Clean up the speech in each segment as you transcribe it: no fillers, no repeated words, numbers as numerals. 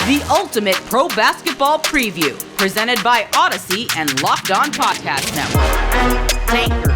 The ultimate pro basketball preview, presented by Audacy and Locked On Podcast Network. Tankers.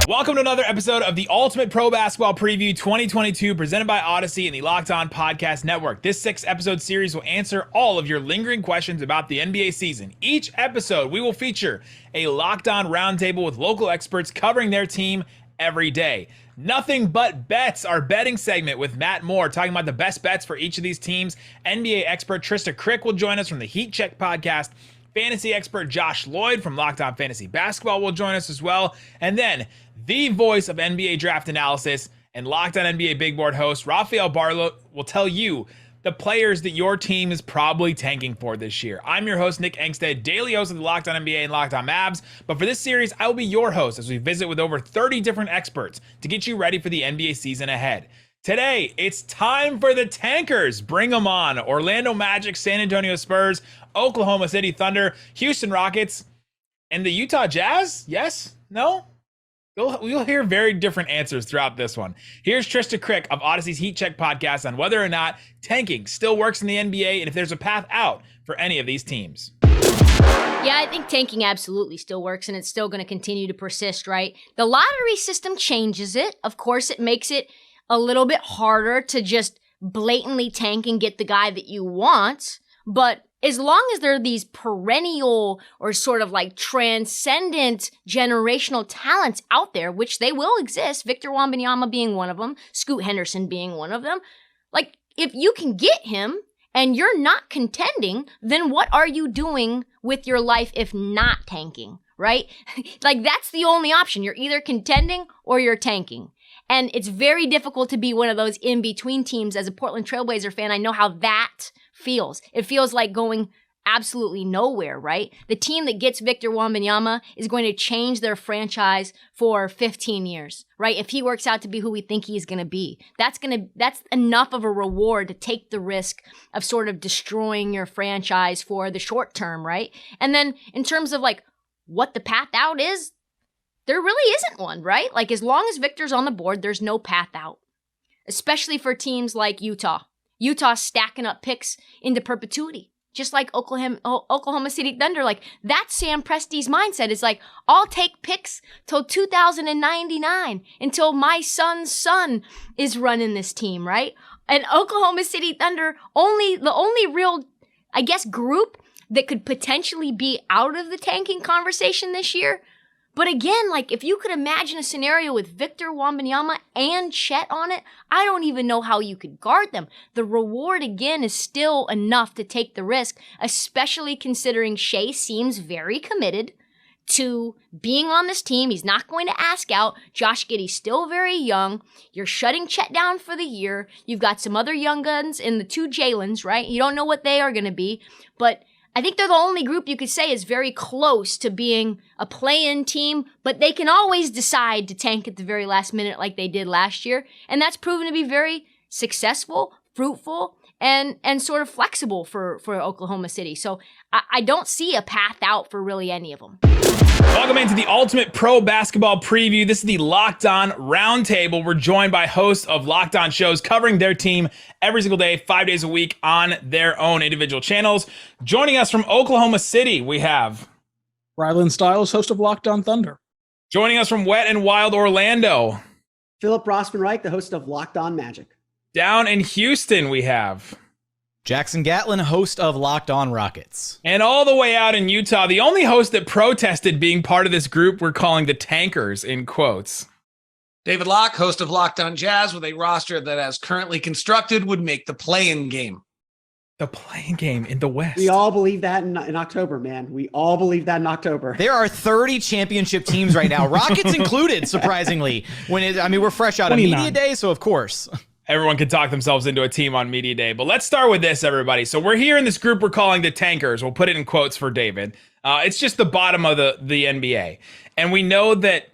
Welcome to another episode of the Ultimate Pro Basketball Preview 2022, presented by Audacy and the Locked On Podcast Network. This 6-episode series will answer all of your lingering questions about the NBA season. Each episode, we will feature a Locked On roundtable with local experts covering their team every day. Nothing But Bets, our betting segment with Matt Moore, talking about the best bets for each of these teams. NBA expert Trysta Krick will join us from the Heat Check podcast. Fantasy expert Josh Lloyd from Locked On Fantasy Basketball will join us as well. And then the voice of NBA draft analysis and Locked On NBA Big Board host Rafael Barlow will tell you the players that your team is probably tanking for this year. I'm your host, Nick Engstead, daily host of the Locked On NBA and Locked On Mavs. But for this series, I will be your host as we visit with over 30 different experts to get you ready for the NBA season ahead. Today, it's time for the tankers. Bring them on. Orlando Magic, San Antonio Spurs, Oklahoma City Thunder, Houston Rockets, and the Utah Jazz? Yes? No? We'll hear very different answers throughout this one. Here's Trysta Krick of Audacy's Heat Check podcast on whether or not tanking still works in the NBA and if there's a path out for any of these teams. Yeah, I think tanking absolutely still works, and it's still going to continue to persist, right? The lottery system changes it. Of course, it makes it a little bit harder to just blatantly tank and get the guy that you want, but as long as there are these perennial or sort of like transcendent generational talents out there, which they will exist, Victor Wembanyama being one of them, Scoot Henderson being one of them, like if you can get him and you're not contending, then what are you doing with your life if not tanking, right? Like that's the only option. You're either contending or you're tanking. And it's very difficult to be one of those in-between teams. As a Portland Trailblazer fan, I know how that feels. It feels like going absolutely nowhere, right? The team that gets Victor Wembanyama is going to change their franchise for 15 years, right? If he works out to be who we think he's going to be. That's enough of a reward to take the risk of sort of destroying your franchise for the short term, right? And then in terms of like what the path out is, there really isn't one, right? Like, as long as Victor's on the board, there's no path out. Especially for teams like Utah. Utah's stacking up picks into perpetuity. Just like Oklahoma City Thunder. Like, that's Sam Presti's mindset. It's like, I'll take picks till 2099 until my son's son is running this team, right? And Oklahoma City Thunder, the only real, I guess, group that could potentially be out of the tanking conversation this year. But again, like, if you could imagine a scenario with Victor Wembanyama and Chet on it, I don't even know how you could guard them. The reward, again, is still enough to take the risk, especially considering Shea seems very committed to being on this team. He's not going to ask out. Josh Giddy's still very young. You're shutting Chet down for the year. You've got some other young guns in the two Jalens, right? You don't know what they are going to be, but I think they're the only group you could say is very close to being a play-in team, but they can always decide to tank at the very last minute like they did last year. And that's proven to be very successful, fruitful, and sort of flexible for Oklahoma City. So I don't see a path out for really any of them. Welcome into the Ultimate Pro Basketball Preview. This is the Locked On Roundtable. We're joined by hosts of Locked On shows covering their team every single day, 5 days a week on their own individual channels. Joining us from Oklahoma City, we have Rylan Stiles, host of Locked On Thunder. Joining us from Wet and Wild Orlando, Philip Rossman-Reich, the host of Locked On Magic. Down in Houston, we have Jackson Gatlin, host of Locked On Rockets. And all the way out in Utah, the only host that protested being part of this group we're calling the tankers, in quotes. David Locke, host of Locked On Jazz, with a roster that, as currently constructed, would make the play-in game. The play-in game in the West. We all believe that in October, man. We all believe that in October. There are 30 championship teams right now, Rockets included, surprisingly. We're fresh out of 29. media day, so of course. Everyone can talk themselves into a team on media day. But let's start with this, everybody. So we're here in this group we're calling the tankers. We'll put it in quotes for David. It's just the bottom of the NBA. And we know that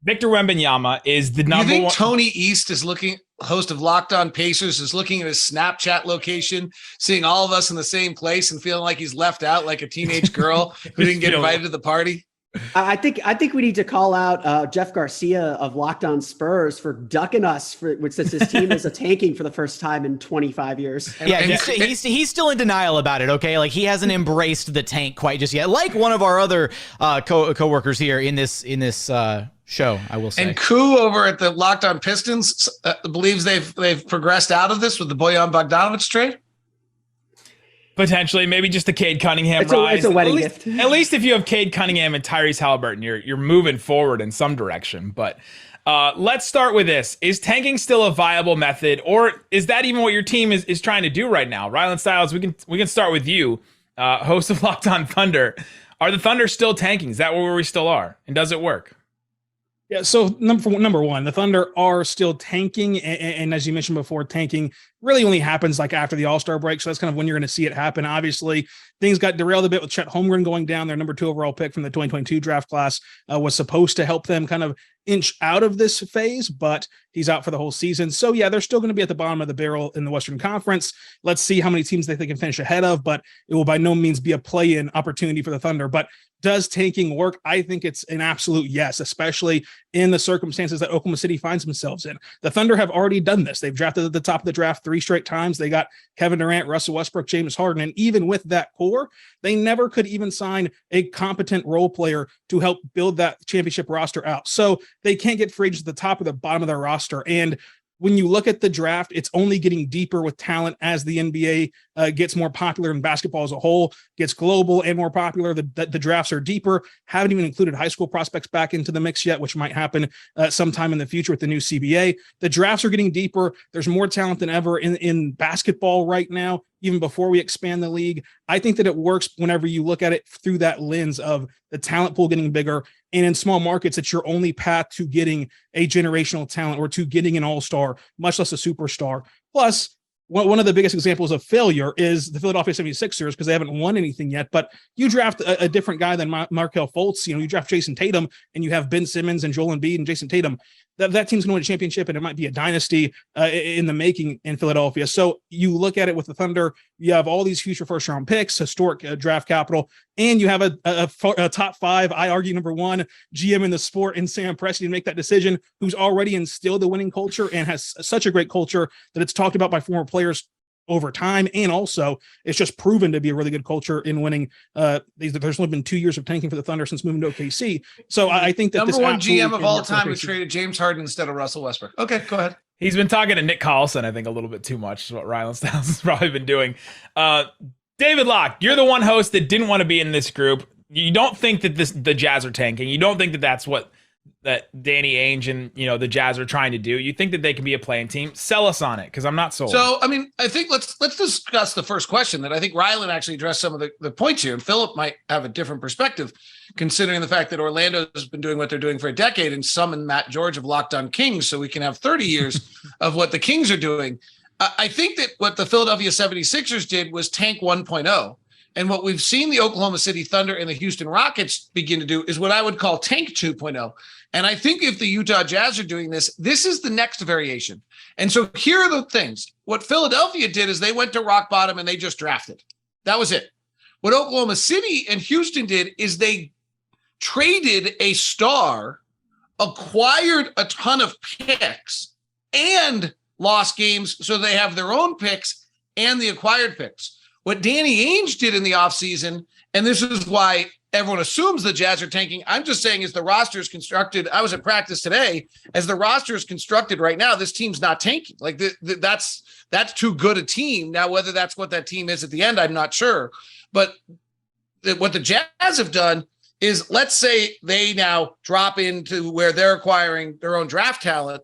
Victor Wembanyama is the number one. You think Tony East is host of Locked On Pacers, is looking at his Snapchat location, seeing all of us in the same place and feeling like he's left out like a teenage girl who didn't get invited to the party? I think we need to call out Jeff Garcia of Locked On Spurs for ducking us since his team is tanking for the first time in 25 years. Yeah, he's still in denial about it. Okay, like he hasn't embraced the tank quite just yet. Like one of our other co-workers here in this show, I will say. And Koo over at the Locked On Pistons believes they've progressed out of this with the Bojan Bogdanovic trade. Potentially, maybe just the Cade Cunningham rise. It's a wedding gift. At least if you have Cade Cunningham and Tyrese Halliburton, you're moving forward in some direction. But let's start with this. Is tanking still a viable method, or is that even what your team is trying to do right now? Rylan Stiles, we can start with you, host of Locked On Thunder. Are the Thunder still tanking? Is that where we still are? And does it work? Yeah, so number one, the Thunder are still tanking, and as you mentioned before, tanking really only happens like after the All-Star break, so that's kind of when you're going to see it happen. Obviously, things got derailed a bit with Chet Holmgren going down. Their number 2 overall pick from the 2022 draft class was supposed to help them kind of inch out of this phase, but he's out for the whole season. So yeah, they're still going to be at the bottom of the barrel in the Western Conference. Let's see how many teams they can finish ahead of, but it will by no means be a play-in opportunity for the Thunder. But does tanking work? I think it's an absolute yes, especially in the circumstances that Oklahoma City finds themselves in. The Thunder have already done this. They've drafted at the top of the draft 3 straight times. They got Kevin Durant, Russell Westbrook, James Harden, and even with that core, they never could even sign a competent role player to help build that championship roster out. So they can't get free agents at the top or the bottom of their roster. And when you look at the draft, it's only getting deeper with talent as the NBA gets more popular and basketball as a whole gets global and more popular. The drafts are deeper. Haven't even included high school prospects back into the mix yet, which might happen sometime in the future with the new CBA. The drafts are getting deeper. There's more talent than ever in basketball right now, even before we expand the league. I think that it works whenever you look at it through that lens of the talent pool getting bigger. And in small markets, it's your only path to getting a generational talent or to getting an all-star, much less a superstar. Plus, one of the biggest examples of failure is the Philadelphia 76ers because they haven't won anything yet. But you draft a different guy than Markelle Fultz. You draft Jason Tatum and you have Ben Simmons and Joel Embiid and Jason Tatum. That team's going to win a championship, and it might be a dynasty in the making in Philadelphia. So you look at it with the Thunder, you have all these future first-round picks, historic draft capital, and you have a top 5, I argue number 1 GM in the sport in Sam Presti to make that decision, who's already instilled the winning culture and has such a great culture that it's talked about by former players over time, and also it's just proven to be a really good culture in winning. There's only been 2 years of tanking for the Thunder since moving to OKC. So I think that number 1 GM of all time who traded James Harden instead of Russell Westbrook. Okay, go ahead. He's been talking to Nick Collison, I think, a little bit too much, is what Rylan Stiles has probably been doing. David Locke, you're the one host that didn't want to be in this group. You don't think that the Jazz are tanking. You don't think that that's what that Danny Ainge and the Jazz are trying to do. You think that they can be a playing team? Sell us on it, because I'm not sold. So I mean, I think let's discuss the first question that I think Rylan actually addressed some of the points here, and Philip might have a different perspective considering the fact that Orlando has been doing what they're doing for a decade and summoned Matt George of Locked On Kings so we can have 30 years of what the Kings are doing. I think that what the Philadelphia 76ers did was tank 1.0. And what we've seen the Oklahoma City Thunder and the Houston Rockets begin to do is what I would call tank 2.0. And I think if the Utah Jazz are doing this, this is the next variation. And so here are the things. What Philadelphia did is they went to rock bottom and they just drafted. That was it. What Oklahoma City and Houston did is they traded a star, acquired a ton of picks, and lost games so they have their own picks and the acquired picks. What Danny Ainge did in the offseason, and this is why everyone assumes the Jazz are tanking, I'm just saying as the roster is constructed, I was at practice today, as the roster is constructed right now, this team's not tanking. Like that's too good a team. Now, whether that's what that team is at the end, I'm not sure. But what the Jazz have done is, let's say they now drop into where they're acquiring their own draft talent.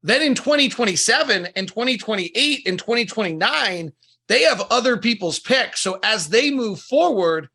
Then in 2027 and 2028 and 2029, they have other people's picks. So as they move forward,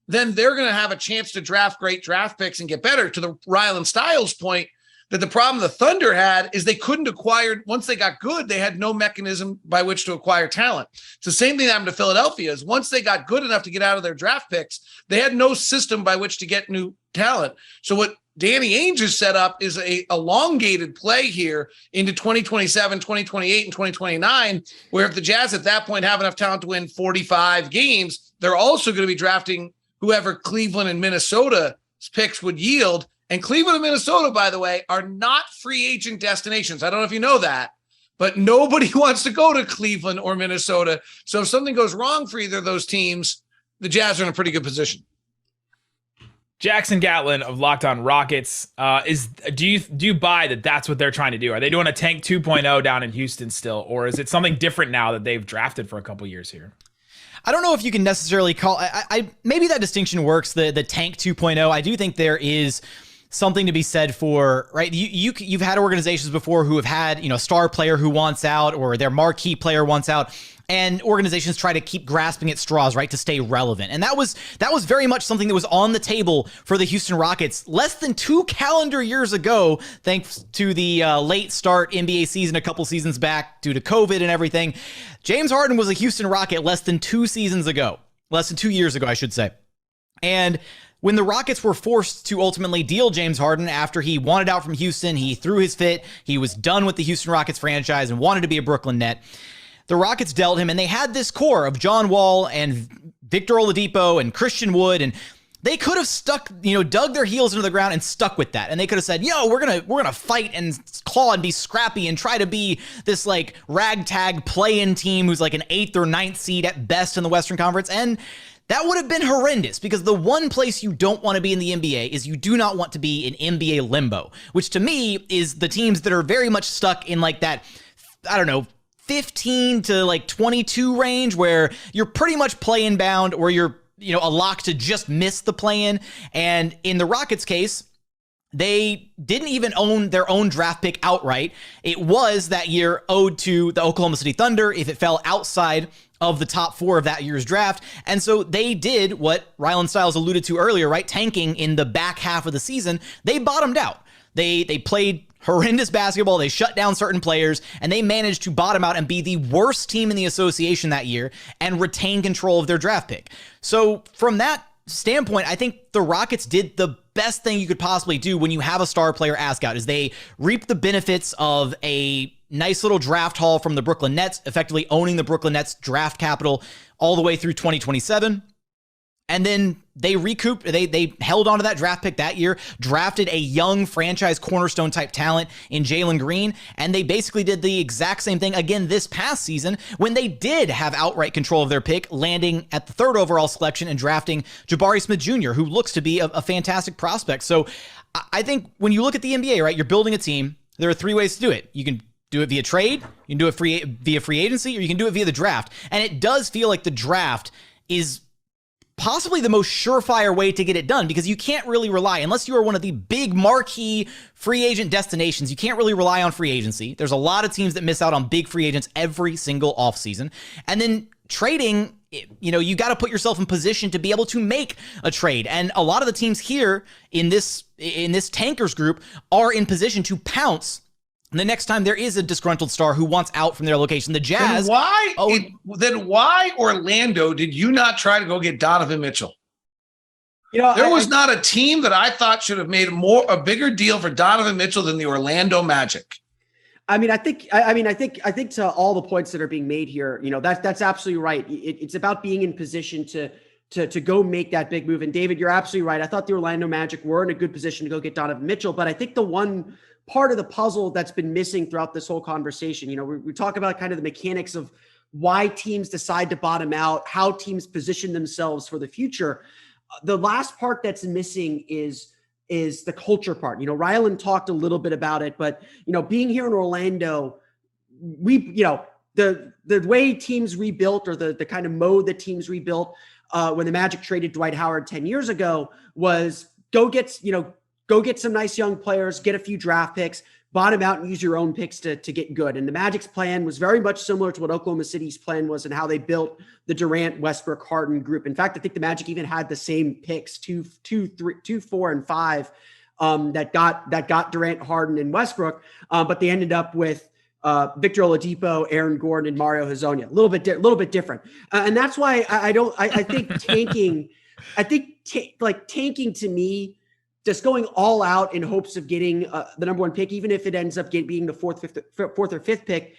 then they're going to have a chance to draft great draft picks and get better. To the Rylan Stiles point, that the problem the Thunder had is they couldn't acquire, once they got good, they had no mechanism by which to acquire talent. It's the same thing that happened to Philadelphia, is once they got good enough to get out of their draft picks, they had no system by which to get new talent. So what Danny Ainge has set up is a elongated play here into 2027, 2028, and 2029, where if the Jazz at that point have enough talent to win 45 games, they're also going to be drafting whoever Cleveland and Minnesota picks would yield. And Cleveland and Minnesota, by the way, are not free agent destinations. I don't know if you know that, but nobody wants to go to Cleveland or Minnesota. So if something goes wrong for either of those teams, the Jazz are in a pretty good position. Jackson Gatlin of Locked On Rockets, do you buy that that's what they're trying to do? Are they doing a tank 2.0 down in Houston still, or is it something different now that they've drafted for a couple years here? I don't know if you can necessarily call I maybe that distinction works, the tank 2.0. I do think there is something to be said for, right? You've had organizations before who have had, a star player who wants out or their marquee player wants out, and organizations try to keep grasping at straws, right, to stay relevant. And that was very much something that was on the table for the Houston Rockets less than 2 calendar years ago, thanks to the late start NBA season a couple seasons back due to COVID and everything. James Harden was a Houston Rocket less than 2 years ago, I should say. And when the Rockets were forced to ultimately deal James Harden after he wanted out from Houston, he threw his fit, he was done with the Houston Rockets franchise and wanted to be a Brooklyn Net. The Rockets dealt him, and they had this core of John Wall and Victor Oladipo and Christian Wood, and they could have stuck, dug their heels into the ground and stuck with that. And they could have said, we're gonna fight and claw and be scrappy and try to be this like ragtag play-in team who's like an 8th or 9th seed at best in the Western Conference. And that would have been horrendous, because the one place you don't want to be in the NBA is you do not want to be in NBA limbo, which to me is the teams that are very much stuck in like that, 15 to like 22 range, where you're pretty much play-in bound, or you're, a lock to just miss the play-in. And in the Rockets case, they didn't even own their own draft pick outright. It was that year owed to the Oklahoma City Thunder if it fell outside of the top 4 of that year's draft. And so they did what Rylan Stiles alluded to earlier, right? Tanking in the back half of the season. They bottomed out. They played horrendous basketball. They shut down certain players, and they managed to bottom out and be the worst team in the association that year and retain control of their draft pick. So from that standpoint, I think the Rockets did the best thing you could possibly do when you have a star player ask out, is they reap the benefits of a nice little draft haul from the Brooklyn Nets, effectively owning the Brooklyn Nets draft capital all the way through 2027. And then they recouped, they held onto that draft pick that year, drafted a young franchise cornerstone type talent in Jalen Green, and they basically did the exact same thing again this past season when they did have outright control of their pick, landing at the 3rd overall selection and drafting Jabari Smith Jr., who looks to be a fantastic prospect. So I think when you look at the NBA, right, you're building a team. There are 3 ways to do it. You can do it via trade, you can do it via free agency, or you can do it via the draft. And it does feel like the draft is possibly the most surefire way to get it done, because you can't really rely, unless you are one of the big marquee free agent destinations, you can't really rely on free agency. There's a lot of teams that miss out on big free agents every single offseason. And then trading, you got to put yourself in position to be able to make a trade. And a lot of the teams here in this tankers group are in position to pounce the next time there is a disgruntled star who wants out from their location. The Jazz. Then why Orlando did you not try to go get Donovan Mitchell? There was not a team that I thought should have made a bigger deal for Donovan Mitchell than the Orlando Magic. I think to all the points that are being made here, that's absolutely right. It's about being in position to go make that big move. And David, you're absolutely right. I thought the Orlando Magic were in a good position to go get Donovan Mitchell, but I think the one part of the puzzle that's been missing throughout this whole conversation, we talk about kind of the mechanics of why teams decide to bottom out, how teams position themselves for the future. The last part that's missing is the culture part. Rylan talked a little bit about it, but being here in Orlando, the way teams rebuilt, or the kind of mode that teams rebuilt when the Magic traded Dwight Howard 10 years ago, was go get some nice young players, get a few draft picks, bottom out and use your own picks to get good. And the Magic's plan was very much similar to what Oklahoma City's plan was and how they built the Durant, Westbrook, Harden group. In fact, I think the Magic even had the same picks, 2, 4, and 5 that got Durant, Harden, and Westbrook. But they ended up with Victor Oladipo, Aaron Gordon, and Mario Hezonja. A little bit different. And that's why I think tanking, tanking to me, just going all out in hopes of getting the number 1 pick, even if it ends up being the fourth or fifth pick,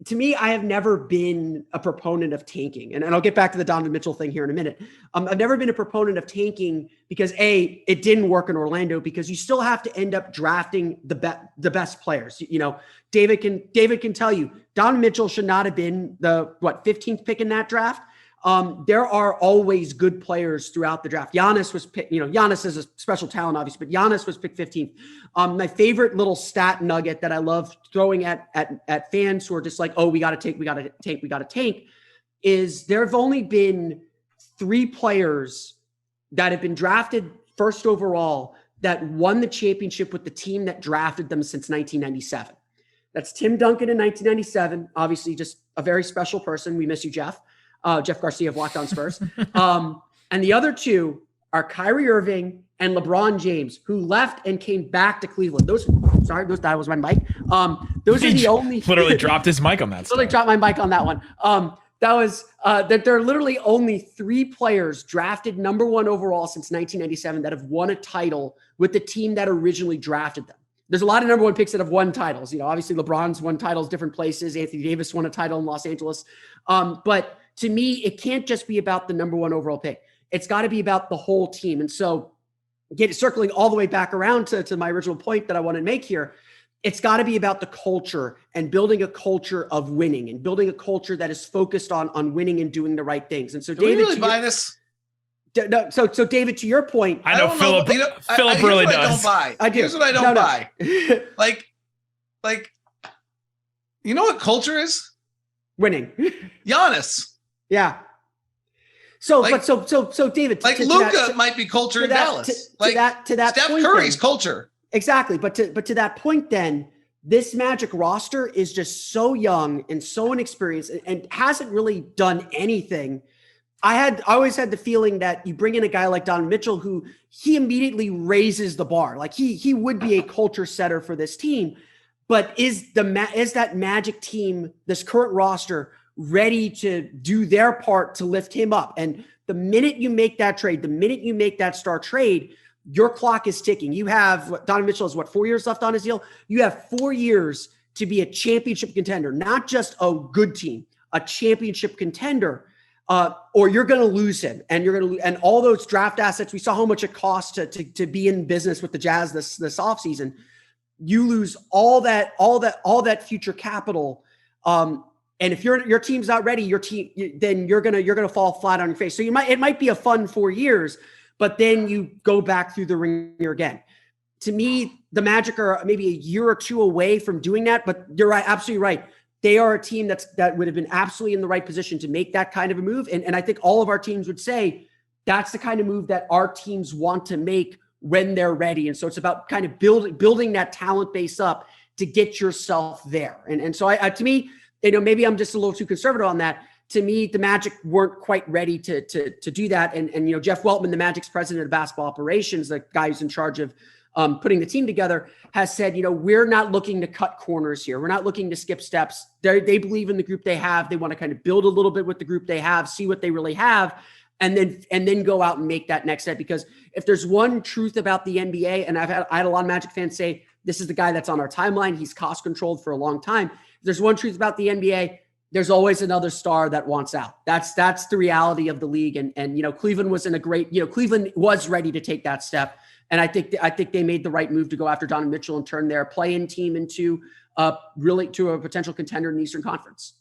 to me, I have never been a proponent of tanking. And I'll get back to the Donovan Mitchell thing here in a minute. I've never been a proponent of tanking because it didn't work in Orlando, because you still have to end up drafting the best players. You know, David can tell you, Donovan Mitchell should not have been the 15th pick in that draft. There are always good players throughout the draft. Giannis was picked, Giannis is a special talent, obviously, but Giannis was picked 15th. My favorite little stat nugget that I love throwing at fans who are just like, oh, we got to tank, is there have only been 3 players that have been drafted first overall that won the championship with the team that drafted them since 1997. That's Tim Duncan in 1997. Obviously, just a very special person. We miss you, Jeff. Jeff Garcia of Locked On Spurs. And the other 2 are Kyrie Irving and LeBron James, who left and came back to Cleveland. That was my mic. Those are the only literally dropped his mic on that. Literally dropped my mic on that one. That there are literally only 3 players drafted number 1 overall since 1997 that have won a title with the team that originally drafted them. There's a lot of number 1 picks that have won titles. Obviously LeBron's won titles different places. Anthony Davis won a title in Los Angeles. But to me, it can't just be about the number 1 overall pick. It's got to be about the whole team. And so circling all the way back around to my original point that I want to make here, it's got to be about the culture and building a culture of winning and building a culture that is focused on winning and doing the right things. And so Do we really buy this? No, so David, to your point, I know Philip. Philip really does. I don't buy. I do. Here's what I don't buy. Like, you know what culture is? Winning. Giannis. Yeah. So David, like Luka might be culture in Dallas. To that Steph point, Curry's culture. Exactly. But to that point, then this Magic roster is just so young and so inexperienced and hasn't really done anything. I always had the feeling that you bring in a guy like Donovan Mitchell, who he immediately raises the bar. Like he would be a culture setter for this team. But is that Magic team, this current roster, ready to do their part to lift him up? And the minute you make that trade, the minute you make that star trade, your clock is ticking. You have Donovan Mitchell has 4 years left on his deal. You have 4 years to be a championship contender, not just a good team, a championship contender. Or you're going to lose him, and all those draft assets. We saw how much it costs to be in business with the Jazz this offseason. You lose all that future capital. And if your team's not ready, then you're gonna fall flat on your face. So it might be a fun 4 years, but then you go back through the ringer again. To me, the Magic are maybe a year or 2 away from doing that. But you're right, absolutely right. They are a team that would have been absolutely in the right position to make that kind of a move. And I think all of our teams would say that's the kind of move that our teams want to make when they're ready. And so it's about kind of building that talent base up to get yourself there. And so to me, maybe I'm just a little too conservative on that. To me, the Magic weren't quite ready to do that. And Jeff Weltman, the Magic's president of basketball operations, the guy who's in charge of putting the team together, has said, we're not looking to cut corners here. We're not looking to skip steps. They believe in the group they have. They want to kind of build a little bit with the group they have, see what they really have, and then go out and make that next step. Because if there's one truth about the NBA, and I had a lot of Magic fans say, this is the guy that's on our timeline. He's cost controlled for a long time. If there's one truth about the NBA, there's always another star that wants out. That's the reality of the league. And Cleveland was in a great, Cleveland was ready to take that step. And I think they made the right move to go after Donovan Mitchell and turn their play-in team into really to a potential contender in the Eastern Conference.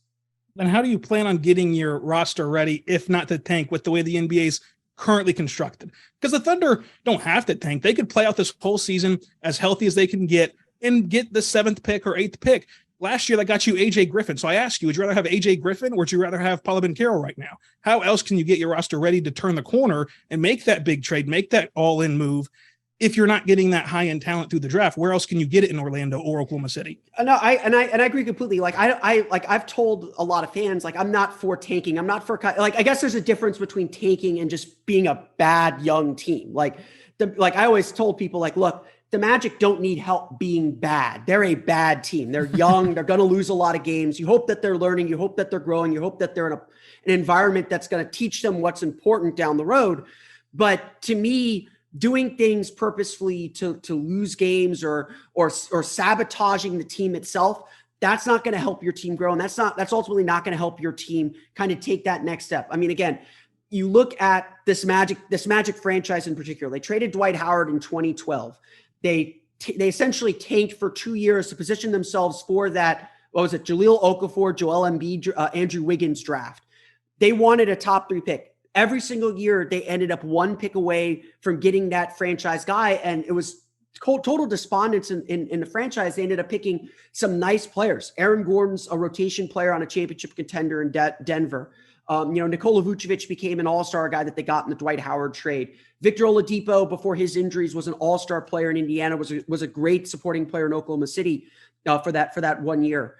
And how do you plan on getting your roster ready, if not to tank, with the way the NBA is currently constructed? Because the Thunder don't have to tank. They could play out this whole season as healthy as they can get and get the 7th pick or 8th pick. Last year, that got you AJ Griffin. So I ask you, would you rather have AJ Griffin or would you rather have Paolo Banchero right now? How else can you get your roster ready to turn the corner and make that big trade, make that all-in move? If you're not getting that high-end talent through the draft, where else can you get it in Orlando or Oklahoma City? No, I agree completely. I've told a lot of fans, I'm not for tanking. I'm not for I guess there's a difference between tanking and just being a bad young team. I always told people, look, the Magic don't need help being bad. They're a bad team. They're young. They're going to lose a lot of games. You hope that they're learning. You hope that they're growing. You hope that they're in an environment that's going to teach them what's important down the road. But to me, doing things purposefully to lose games or sabotaging the team itself, that's not going to help your team grow. And that's ultimately not going to help your team kind of take that next step. I mean, again, you look at this Magic franchise in particular. They traded Dwight Howard in 2012. They essentially tanked for 2 years to position themselves for that, what was it, Jahlil Okafor, Joel Embiid, Andrew Wiggins draft. They wanted a top 3 pick. Every single year, they ended up 1 pick away from getting that franchise guy, and it was total despondence in the franchise. They ended up picking some nice players. Aaron Gordon's a rotation player on a championship contender in Denver. Nikola Vucevic became an all-star guy that they got in the Dwight Howard trade. Victor Oladipo, before his injuries, was an all-star player in Indiana, was a great supporting player in Oklahoma City for that 1 year.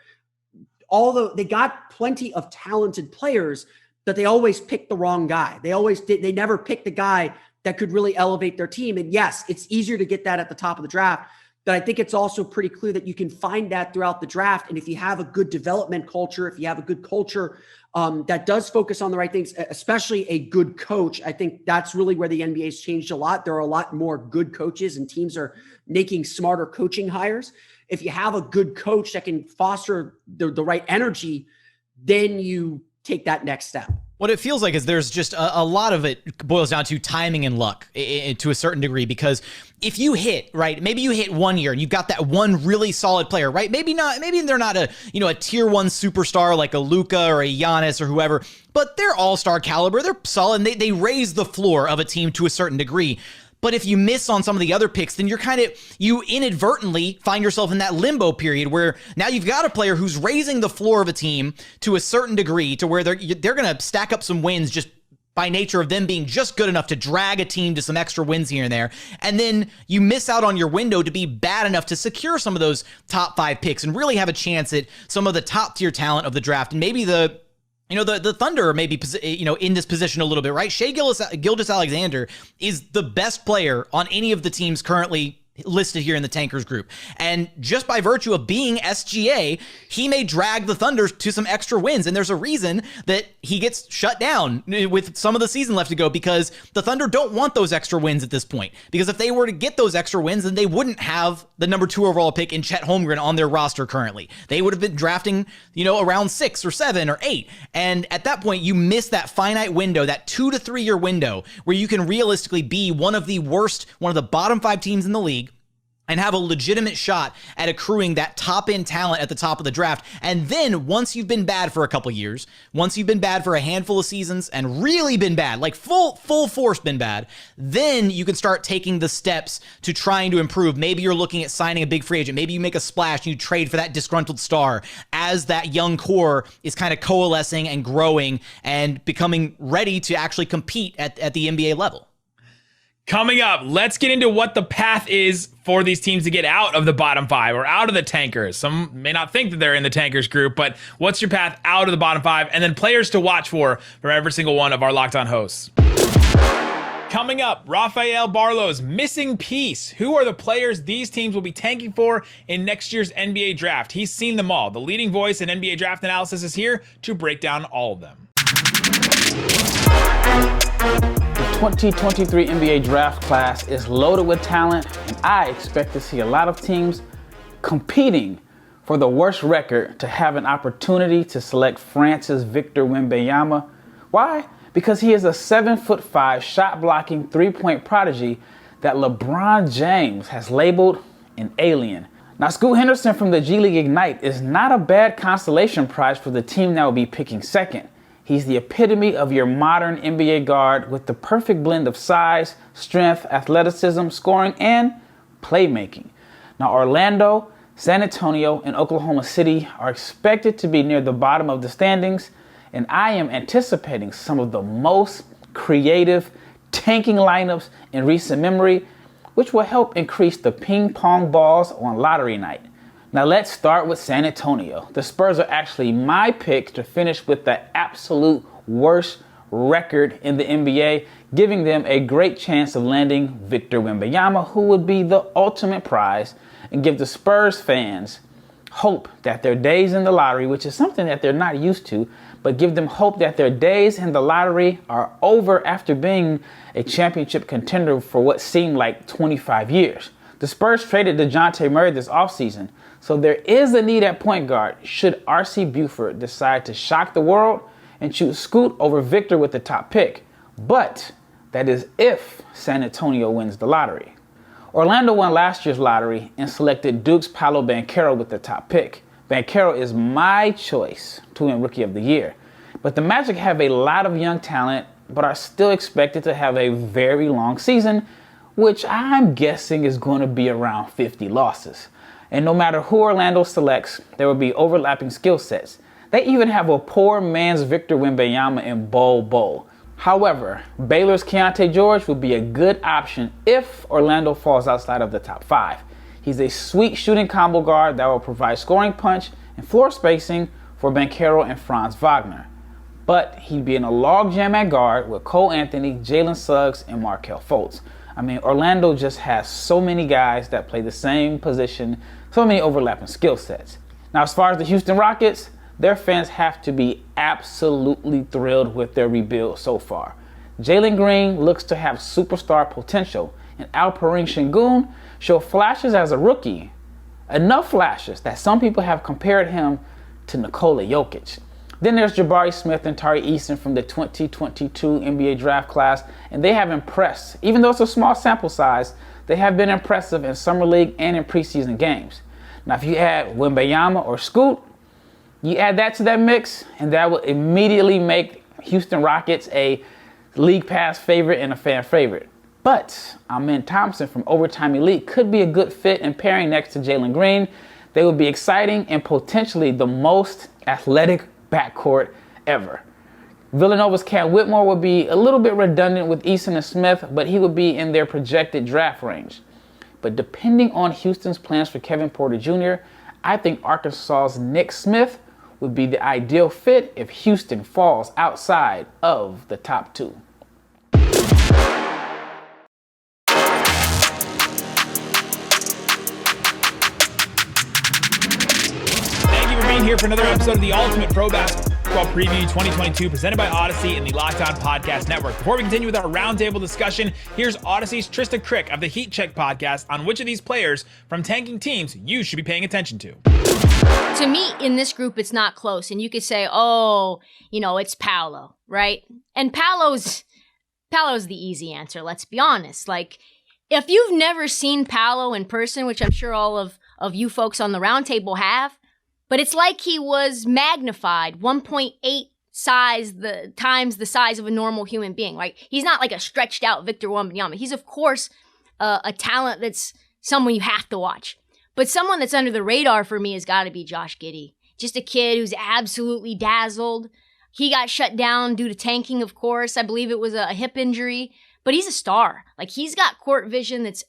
Although they got plenty of talented players, but they always picked the wrong guy. They never picked the guy that could really elevate their team. And yes, it's easier to get that at the top of the draft, but I think it's also pretty clear that you can find that throughout the draft. And if you have a good development culture, if you have a good culture that does focus on the right things, especially a good coach, I think that's really where the NBA has changed a lot. There are a lot more good coaches and teams are making smarter coaching hires. If you have a good coach that can foster the right energy, then you take that next step. What it feels like is there's just a lot of it boils down to timing and luck to a certain degree, because if you hit, right, maybe you hit 1 year and you've got that one really solid player, right? Maybe they're not a tier 1 superstar like a Luka or a Giannis or whoever, but they're all-star caliber. They're solid. And they raise the floor of a team to a certain degree. But if you miss on some of the other picks, then you inadvertently find yourself in that limbo period where now you've got a player who's raising the floor of a team to a certain degree to where they're going to stack up some wins just by nature of them being just good enough to drag a team to some extra wins here and there. And then you miss out on your window to be bad enough to secure some of those top 5 picks and really have a chance at some of the top tier talent of the draft. And maybe the Thunder are maybe, in this position a little bit, right? Shai Gilgeous-Alexander is the best player on any of the teams currently listed here in the Tankers group. And just by virtue of being SGA, he may drag the Thunder to some extra wins. And there's a reason that he gets shut down with some of the season left to go, because the Thunder don't want those extra wins at this point. Because if they were to get those extra wins, then they wouldn't have the number 2 overall pick in Chet Holmgren on their roster currently. They would have been drafting, around 6 or 7 or 8. And at that point, you miss that finite window, that 2 to 3 year window where you can realistically be one of the bottom 5 teams in the league and have a legitimate shot at accruing that top-end talent at the top of the draft. And then once you've been bad for a couple years, once you've been bad for a handful of seasons and really been bad, like full force been bad, then you can start taking the steps to trying to improve. Maybe you're looking at signing a big free agent. Maybe you make a splash and you trade for that disgruntled star as that young core is kind of coalescing and growing and becoming ready to actually compete at the NBA level. Coming up, let's get into what the path is for these teams to get out of the bottom 5 or out of the tankers. Some may not think that they're in the tankers group, but what's your path out of the bottom 5? And then players to watch for from every single one of our Locked On hosts. Coming up, Rafael Barlow's missing piece. Who are the players these teams will be tanking for in next year's NBA draft? He's seen them all. The leading voice in NBA draft analysis is here to break down all of them. 2023 NBA draft class is loaded with talent, and I expect to see a lot of teams competing for the worst record to have an opportunity to select France's Victor Wembanyama. Why? Because he is a 7'5" shot-blocking three-point prodigy that LeBron James has labeled an alien. Now, Scoot Henderson from the G League Ignite is not a bad consolation prize for the team that will be picking second. He's the epitome of your modern NBA guard with the perfect blend of size, strength, athleticism, scoring, and playmaking. Now, Orlando, San Antonio, and Oklahoma City are expected to be near the bottom of the standings, and I am anticipating some of the most creative tanking lineups in recent memory, which will help increase the ping pong balls on lottery night. Now let's start with San Antonio. The Spurs are actually my pick to finish with the absolute worst record in the NBA, giving them a great chance of landing Victor Wembanyama, who would be the ultimate prize, and give the Spurs fans hope that their days in the lottery, which is something that they're not used to, but give them hope that their days in the lottery are over after being a championship contender for what seemed like 25 years. The Spurs traded DeJounte Murray this offseason, So there is a need at point guard should R.C. Buford decide to shock the world and choose Scoot over Victor with the top pick. But that is if San Antonio wins the lottery. Orlando won last year's lottery and selected Duke's Paolo Banchero with the top pick. Banchero is my choice to win Rookie of the Year. But the Magic have a lot of young talent, but are still expected to have a very long season, which I'm guessing is going to be around 50 losses. And no matter who Orlando selects, there will be overlapping skill sets. They even have a poor man's Victor Wembanyama in Bol. However, Baylor's Keontae George would be a good option if Orlando falls outside of the top 5. He's a sweet shooting combo guard that will provide scoring punch and floor spacing for Banchero and Franz Wagner. But he'd be in a logjam at guard with Cole Anthony, Jalen Suggs, and Markelle Fultz. I mean, Orlando just has so many guys that play the same position, so many overlapping skill sets. Now, as far as the Houston Rockets, their fans have to be absolutely thrilled with their rebuild so far. Jalen Green looks to have superstar potential, and Alperen Sengun showed flashes as a rookie. Enough flashes that some people have compared him to Nikola Jokic. Then there's Jabari Smith and Tari Eason from the 2022 NBA draft class, and they have impressed. Even though it's a small sample size, they have been impressive in Summer League and in preseason games. Now, if you add Wembanyama or Scoot, you add that to that mix, and that will immediately make Houston Rockets a League Pass favorite and a fan favorite. But Amen Thompson from Overtime Elite could be a good fit in pairing next to Jalen Green. They would be exciting and potentially the most athletic backcourt ever. Villanova's Cam Whitmore would be a little bit redundant with Eason and Smith, but he would be in their projected draft range. But depending on Houston's plans for Kevin Porter Jr., I think Arkansas's Nick Smith would be the ideal fit if Houston falls outside of the top 2. Thank you for being here for another episode of the Ultimate Pro Basketball Preview 2022 presented by Audacy and the Locked On Podcast Network. Before we continue with our roundtable discussion, here's Audacy's Trysta Krick of the Heat Check podcast on which of these players from tanking teams you should be paying attention to. To me, in this group, it's not close. And you could say, oh, it's Paolo, right? And Paolo's the easy answer, let's be honest. Like, if you've never seen Paolo in person, which I'm sure all of you folks on the roundtable have, but it's like he was magnified 1.8 times the size of a normal human being, right? He's not like a stretched out Victor Wembanyama. He's, of course, a talent that's someone you have to watch. But someone that's under the radar for me has got to be Josh Giddy. Just a kid who's absolutely dazzled. He got shut down due to tanking, of course. I believe it was a hip injury. But he's a star. Like, he's got court vision that's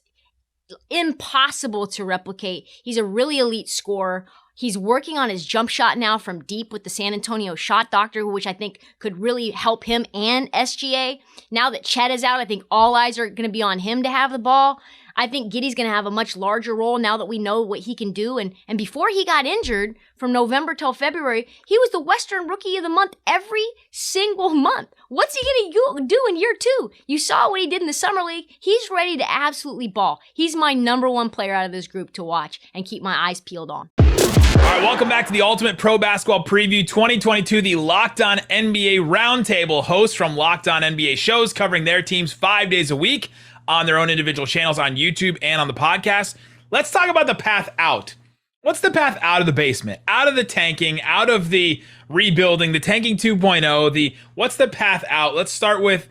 impossible to replicate. He's a really elite scorer. He's working on his jump shot now from deep with the San Antonio shot doctor, which I think could really help him and SGA. Now that Chet is out, I think all eyes are going to be on him to have the ball. I think Giddy's going to have a much larger role now that we know what he can do. And before he got injured, from November till February, he was the Western Rookie of the Month every single month. What's he going to do in year 2? You saw what he did in the Summer League. He's ready to absolutely ball. He's my number 1 player out of this group to watch and keep my eyes peeled on. All right, welcome back to the Ultimate Pro Basketball Preview 2022, the Locked On NBA Roundtable. Hosts from Locked On NBA shows covering their teams 5 days a week on their own individual channels on YouTube and on the podcast. Let's talk about the path out. What's the path out of the basement, out of the tanking, out of the rebuilding, the tanking 2.0, what's the path out? Let's start with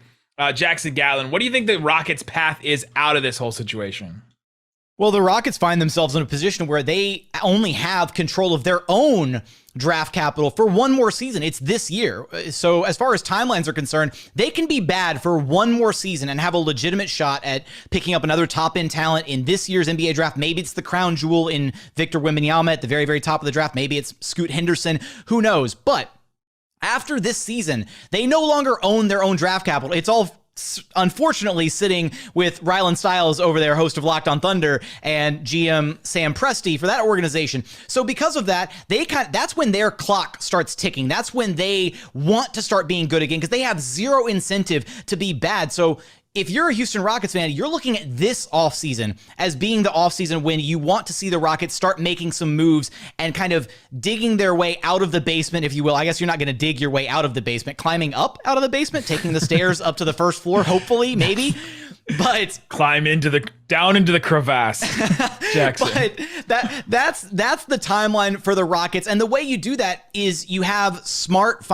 Jackson Gatlin. What do you think the Rockets' path is out of this whole situation? Well, the Rockets find themselves in a position where they only have control of their own draft capital for one more season. It's this year. So as far as timelines are concerned, they can be bad for one more season and have a legitimate shot at picking up another top-end talent in this year's NBA draft. Maybe it's the crown jewel in Victor Wembanyama at the very, very top of the draft. Maybe it's Scoot Henderson. Who knows? But after this season, they no longer own their own draft capital. It's all unfortunately sitting with Rylan Stiles over there, host of Locked On Thunder, and GM Sam Presti for that organization. So because of that, that's when their clock starts ticking. That's when they want to start being good again because they have zero incentive to be bad. So if you're a Houston Rockets fan, you're looking at this offseason as being the offseason when you want to see the Rockets start making some moves and kind of digging their way out of the basement, if you will. I guess you're not going to dig your way out of the basement, climbing up out of the basement, taking the stairs up to the first floor, hopefully, maybe. But climb down into the crevasse, Jackson. But that's the timeline for the Rockets, and the way you do that is you have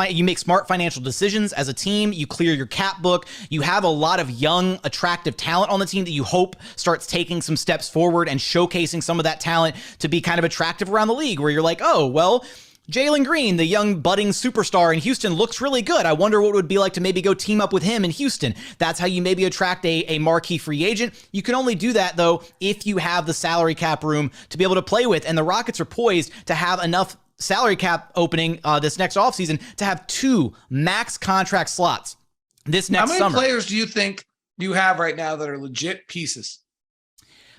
you make smart financial decisions as a team. You clear your cap book. You have a lot of young, attractive talent on the team that you hope starts taking some steps forward and showcasing some of that talent to be kind of attractive around the league. Where you're like, oh well, Jalen Green, the young budding superstar in Houston, looks really good. I wonder what it would be like to maybe go team up with him in Houston. That's how you maybe attract a marquee free agent. You can only do that, though, if you have the salary cap room to be able to play with. And the Rockets are poised to have enough salary cap opening this next offseason to have 2 max contract slots this next summer. How many players do you think you have right now that are legit pieces?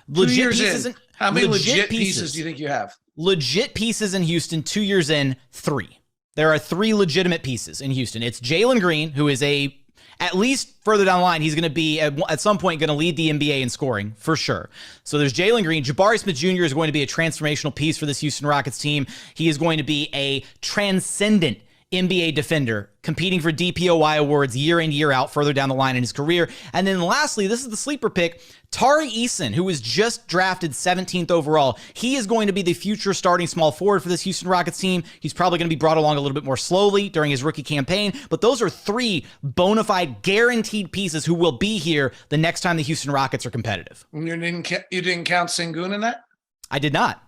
Legit 2 years pieces in. How many legit pieces do you think you have? Legit pieces in Houston, 2 years in, 3. There are 3 legitimate pieces in Houston. It's Jalen Green, who is at least further down the line, he's going to be at some point going to lead the NBA in scoring for sure. So there's Jalen Green. Jabari Smith Jr. is going to be a transformational piece for this Houston Rockets team. He is going to be a transcendent NBA defender, competing for DPOY awards year in, year out, further down the line in his career. And then lastly, this is the sleeper pick, Tari Eason, who was just drafted 17th overall. He is going to be the future starting small forward for this Houston Rockets team. He's probably going to be brought along a little bit more slowly during his rookie campaign, but those are 3 bona fide guaranteed pieces who will be here the next time the Houston Rockets are competitive. You didn't count Sengun in that? I did not.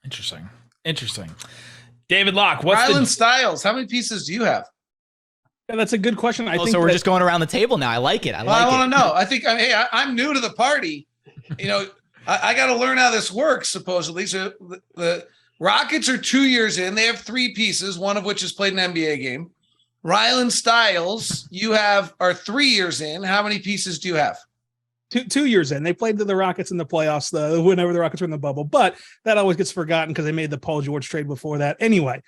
Interesting. David Locke, Rylan Styles, how many pieces do you have? Yeah, that's a good question. I think so we're just going around the table now. I like it. I want to know. I think, I'm new to the party. I got to learn how this works, supposedly. So the Rockets are 2 years in. They have 3 pieces, one of which has played an NBA game. Rylan Styles, are 3 years in. How many pieces do you have? 2 years in. They played the Rockets in the playoffs, whenever the Rockets were in the bubble, but that always gets forgotten because they made the Paul George trade before that. Anyway,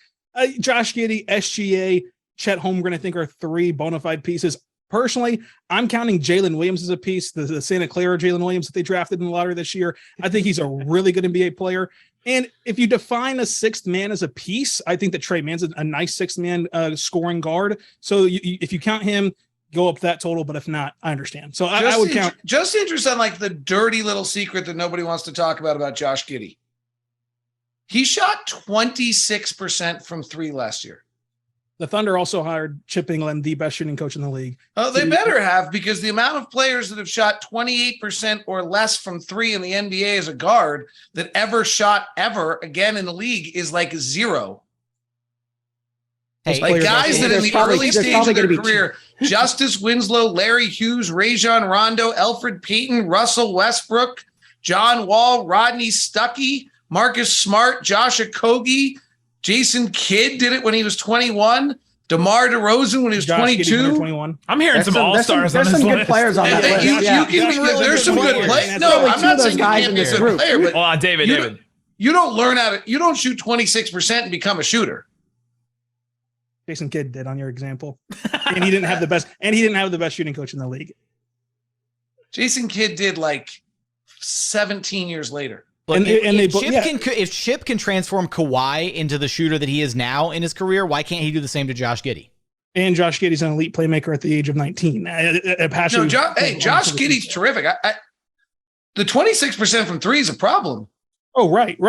Josh Giddy, SGA, Chet Holmgren, I think are 3 bona fide pieces. Personally, I'm counting Jalen Williams as a piece, the Santa Clara Jalen Williams that they drafted in the lottery this year. I think he's a really good NBA player. And if you define a 6th man as a piece, I think that Trey Mann's a nice 6th man scoring guard. So if you count him, go up that total, but if not, I understand. So I would count. Just interested in the dirty little secret that nobody wants to talk about Josh Giddy. He shot 26% from 3 last year. The Thunder also hired Chip England, the best shooting coach in the league. Oh, they better have, because the amount of players that have shot 28% or less from 3 in the NBA as a guard that ever shot again in the league is 0. Hey, guys that in the early stage of their career, Justice Winslow, Larry Hughes, Rajon Rondo, Elfrid Payton, Russell Westbrook, John Wall, Rodney Stuckey, Marcus Smart, Josh Okogie, Jason Kidd did it when he was 21. DeMar DeRozan when he was 22. 21. I'm hearing some all-stars on this list. There's some good players on that list. There's some good players. No, I'm not saying you can't be a good player, but hold on, David. You don't shoot 26% and become a shooter. Jason Kidd did on your example, and he didn't have the best. And he didn't have the best shooting coach in the league. Jason Kidd did 17 years later. But if Chip can transform Kawhi into the shooter that he is now in his career, why can't he do the same to Josh Giddy? And Josh Giddy's an elite playmaker at the age of 19. Josh Giddy's terrific. The 26% from 3 is a problem. Oh, right.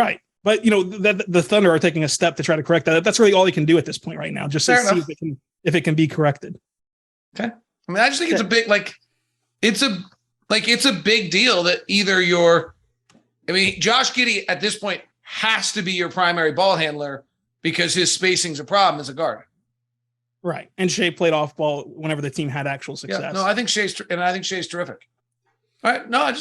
But the Thunder are taking a step to try to correct that. That's really all they can do at this point right now, just to see if it can be corrected. Okay. I just think it's a big it's a big deal that either Josh Giddy at this point has to be your primary ball handler because his spacing's a problem as a guard. Right. And Shea played off ball whenever the team had actual success. Yeah, no, I think Shea's terrific. All right. No,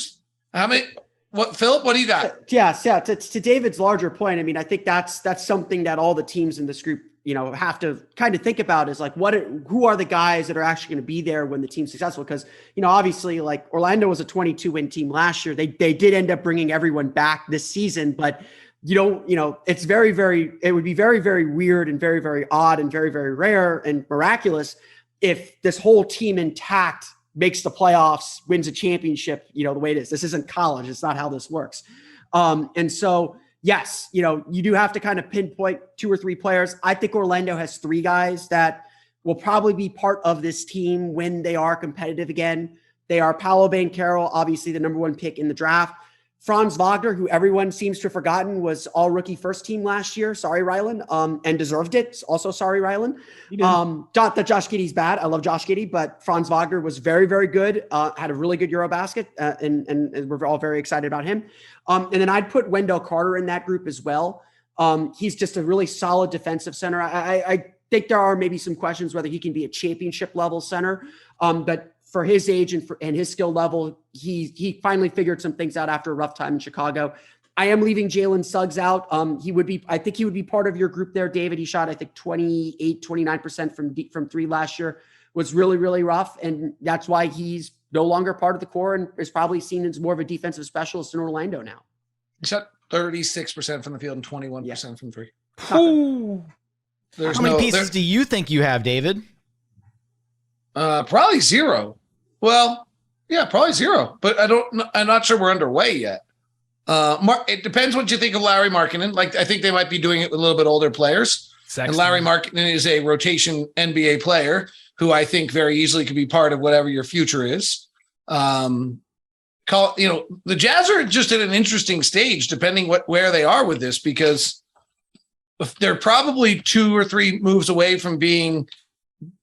Philip, what do you got? Yes. To David's larger point, I think that's something that all the teams in this group, have to kind of think about is who are the guys that are actually going to be there when the team's successful? Because, obviously Orlando was a 22-win team last year. They did end up bringing everyone back this season, but it's it would be very, very weird and very, very odd and very, very rare and miraculous if this whole team intact makes the playoffs, wins a championship, the way it is. This isn't college. It's not how this works. And so, yes, you do have to kind of pinpoint 2 or 3 players. I think Orlando has 3 guys that will probably be part of this team when they are competitive again. They are Paolo Banchero, obviously the number 1 pick in the draft. Franz Wagner, who everyone seems to have forgotten, was all rookie first team last year. Sorry, Rylan. And deserved it. Also, sorry, Rylan. Not that Josh Giddey's bad. I love Josh Giddey, but Franz Wagner was very, very good. Had a really good Eurobasket, and we're all very excited about him. And then I'd put Wendell Carter in that group as well. He's just a really solid defensive center. I think there are maybe some questions whether he can be a championship level center, but for his age and his skill level, he finally figured some things out after a rough time in Chicago. I am leaving Jalen Suggs out. I think he would be part of your group there, David. He shot, I think, 29% from 3 last year. Was really, really rough. And that's why he's no longer part of the core and is probably seen as more of a defensive specialist in Orlando now. He shot 36% from the field and 21% from 3. How many pieces do you think you have, David? Probably 0. Well, yeah, probably 0. But I'm not sure we're underway yet. It depends what you think of Larry Markkinen. Like, I think they might be doing it with a little bit older players. And Larry Markkinen is a rotation NBA player who I think very easily could be part of whatever your future is. The Jazz are just at an interesting stage, depending where they are with this, because they're probably 2 or 3 moves away from being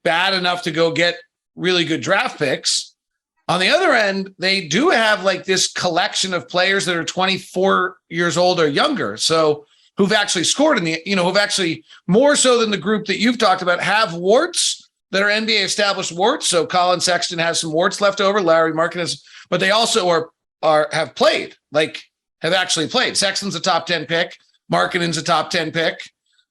bad enough to go get really good draft picks. On the other end, they do have like this collection of players that are 24 years old or younger. So who've actually scored who've actually more so than the group that you've talked about have warts that are NBA established warts. So Colin Sexton has some warts left over. Larry Markkinen has, but they also have actually played. Sexton's a top 10 pick. Markkinen's a top 10 pick.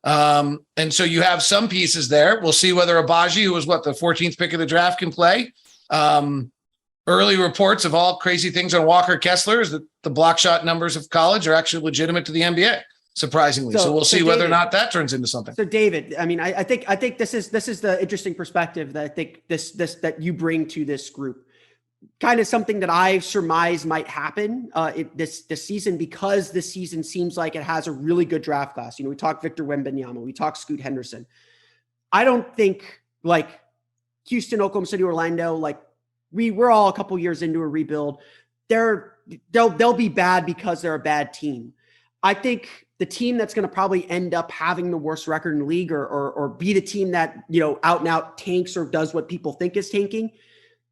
And so you have some pieces there. We'll see whether Abaji, who was the 14th pick of the draft, can play. Early reports of all crazy things on Walker Kessler is that the block shot numbers of college are actually legitimate to the NBA, surprisingly. So we'll see whether or not that turns into something. So David, I mean, I think this is the interesting perspective that I think this that you bring to this group. Kind of something that I surmise might happen this season, because this season seems like it has a really good draft class. We talk Victor Wembanyama, we talk Scoot Henderson. I don't think like Houston, Oklahoma City, Orlando, like we're all a couple years into a rebuild. They'll be bad because they're a bad team. I think the team that's going to probably end up having the worst record in the league or be the team that, out and out tanks or does what people think is tanking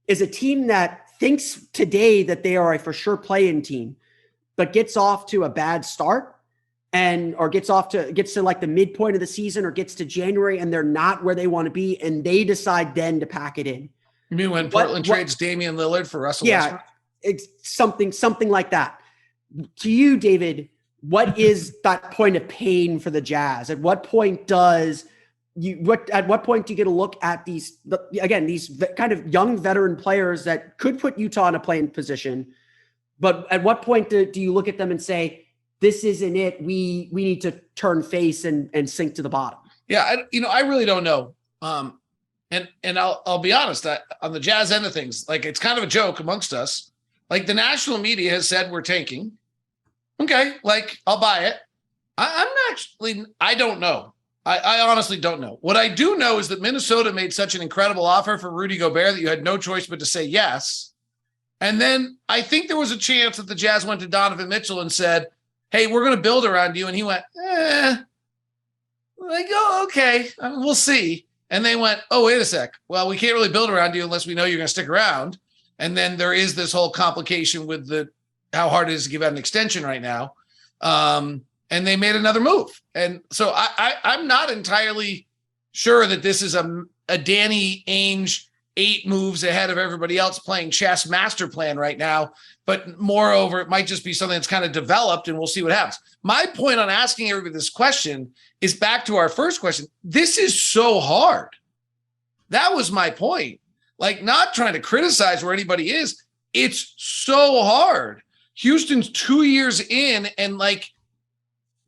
is a team that thinks today that they are a for sure play-in team, but gets off to a bad start or gets to like the midpoint of the season or gets to January and they're not where they want to be. And they decide then to pack it in. You mean when Portland trades Damian Lillard for Russell Westbrook? It's something like that. To you, David, what is that point of pain for the Jazz? At what point do you get a look at these kind of young veteran players that could put Utah in a playing position? But at what point do you look at them and say, this isn't it. We need to turn face and sink to the bottom? Yeah. I really don't know. And I'll be honest, on the Jazz end of things, like it's kind of a joke amongst us. Like the national media has said we're tanking. Okay, like I'll buy it. I don't know. I honestly don't know. What I do know is that Minnesota made such an incredible offer for Rudy Gobert that you had no choice but to say yes. And then I think there was a chance that the Jazz went to Donovan Mitchell and said, hey, we're going to build around you. And he went, okay, we'll see. And they went, oh, wait a sec. Well, we can't really build around you unless we know you're going to stick around. And then there is this whole complication with how hard it is to give out an extension right now. And they made another move. And so I'm not entirely sure that this is a Danny Ainge 8 moves ahead of everybody else playing chess master plan right now. But moreover, it might just be something that's kind of developed and we'll see what happens. My point on asking everybody this question is back to our first question. This is so hard. That was my point. Like, not trying to criticize where anybody is. It's so hard. Houston's 2 years in and like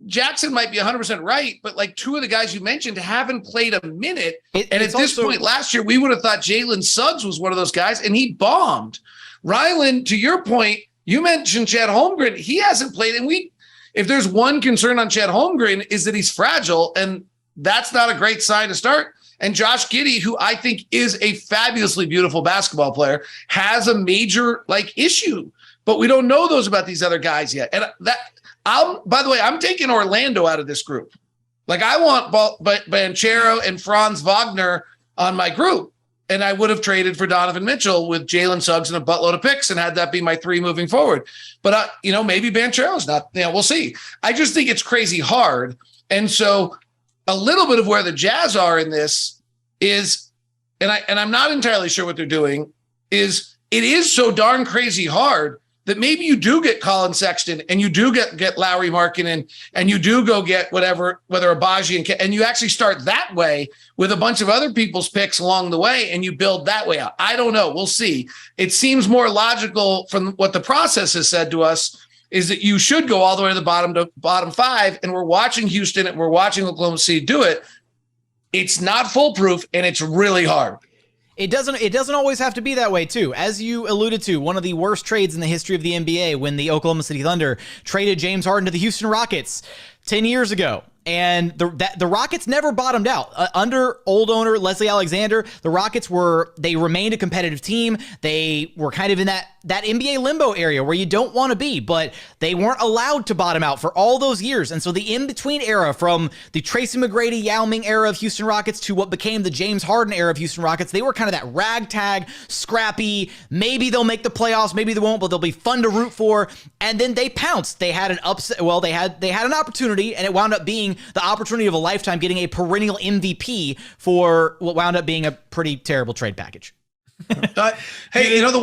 Jackson might be 100% right, but like two of the guys you mentioned haven't played a minute. And at this point last year, we would have thought Jalen Suggs was one of those guys, and he bombed. Rylan, to your point, you mentioned Chet Holmgren. He hasn't played, and if there's one concern on Chet Holmgren is that he's fragile, and that's not a great sign to start. And Josh Giddy, who I think is a fabulously beautiful basketball player, has a major issue, but we don't know those about these other guys yet. And by the way, I'm taking Orlando out of this group. Like, I want Banchero and Franz Wagner on my group, and I would have traded for Donovan Mitchell with Jalen Suggs and a buttload of picks and had that be my 3 moving forward. But, maybe Banchero's not, we'll see. I just think it's crazy hard. And so a little bit of where the Jazz are in this is, and I'm not entirely sure what they're doing, is it is so darn crazy hard that maybe you do get Colin Sexton and you do get Lauri Markkanen and you do go get whether Abaji and you actually start that way with a bunch of other people's picks along the way and you build that way out. I don't know. We'll see. It seems more logical from what the process has said to us is that you should go all the way to the bottom 5, and we're watching Houston and we're watching Oklahoma City do it. It's not foolproof and it's really hard. It doesn't always have to be that way, too. As you alluded to, one of the worst trades in the history of the NBA when the Oklahoma City Thunder traded James Harden to the Houston Rockets 10 years ago. And the Rockets never bottomed out. Under old owner Leslie Alexander, the Rockets remained a competitive team. They were kind of in that NBA limbo area where you don't want to be, but they weren't allowed to bottom out for all those years. And so the in-between era from the Tracy McGrady, Yao Ming era of Houston Rockets to what became the James Harden era of Houston Rockets, they were kind of that ragtag, scrappy, maybe they'll make the playoffs, maybe they won't, but they'll be fun to root for. And then they pounced. They had an upset. Well, they had an opportunity, and it wound up being the opportunity of a lifetime, getting a perennial MVP for what wound up being a pretty terrible trade package. Hey, the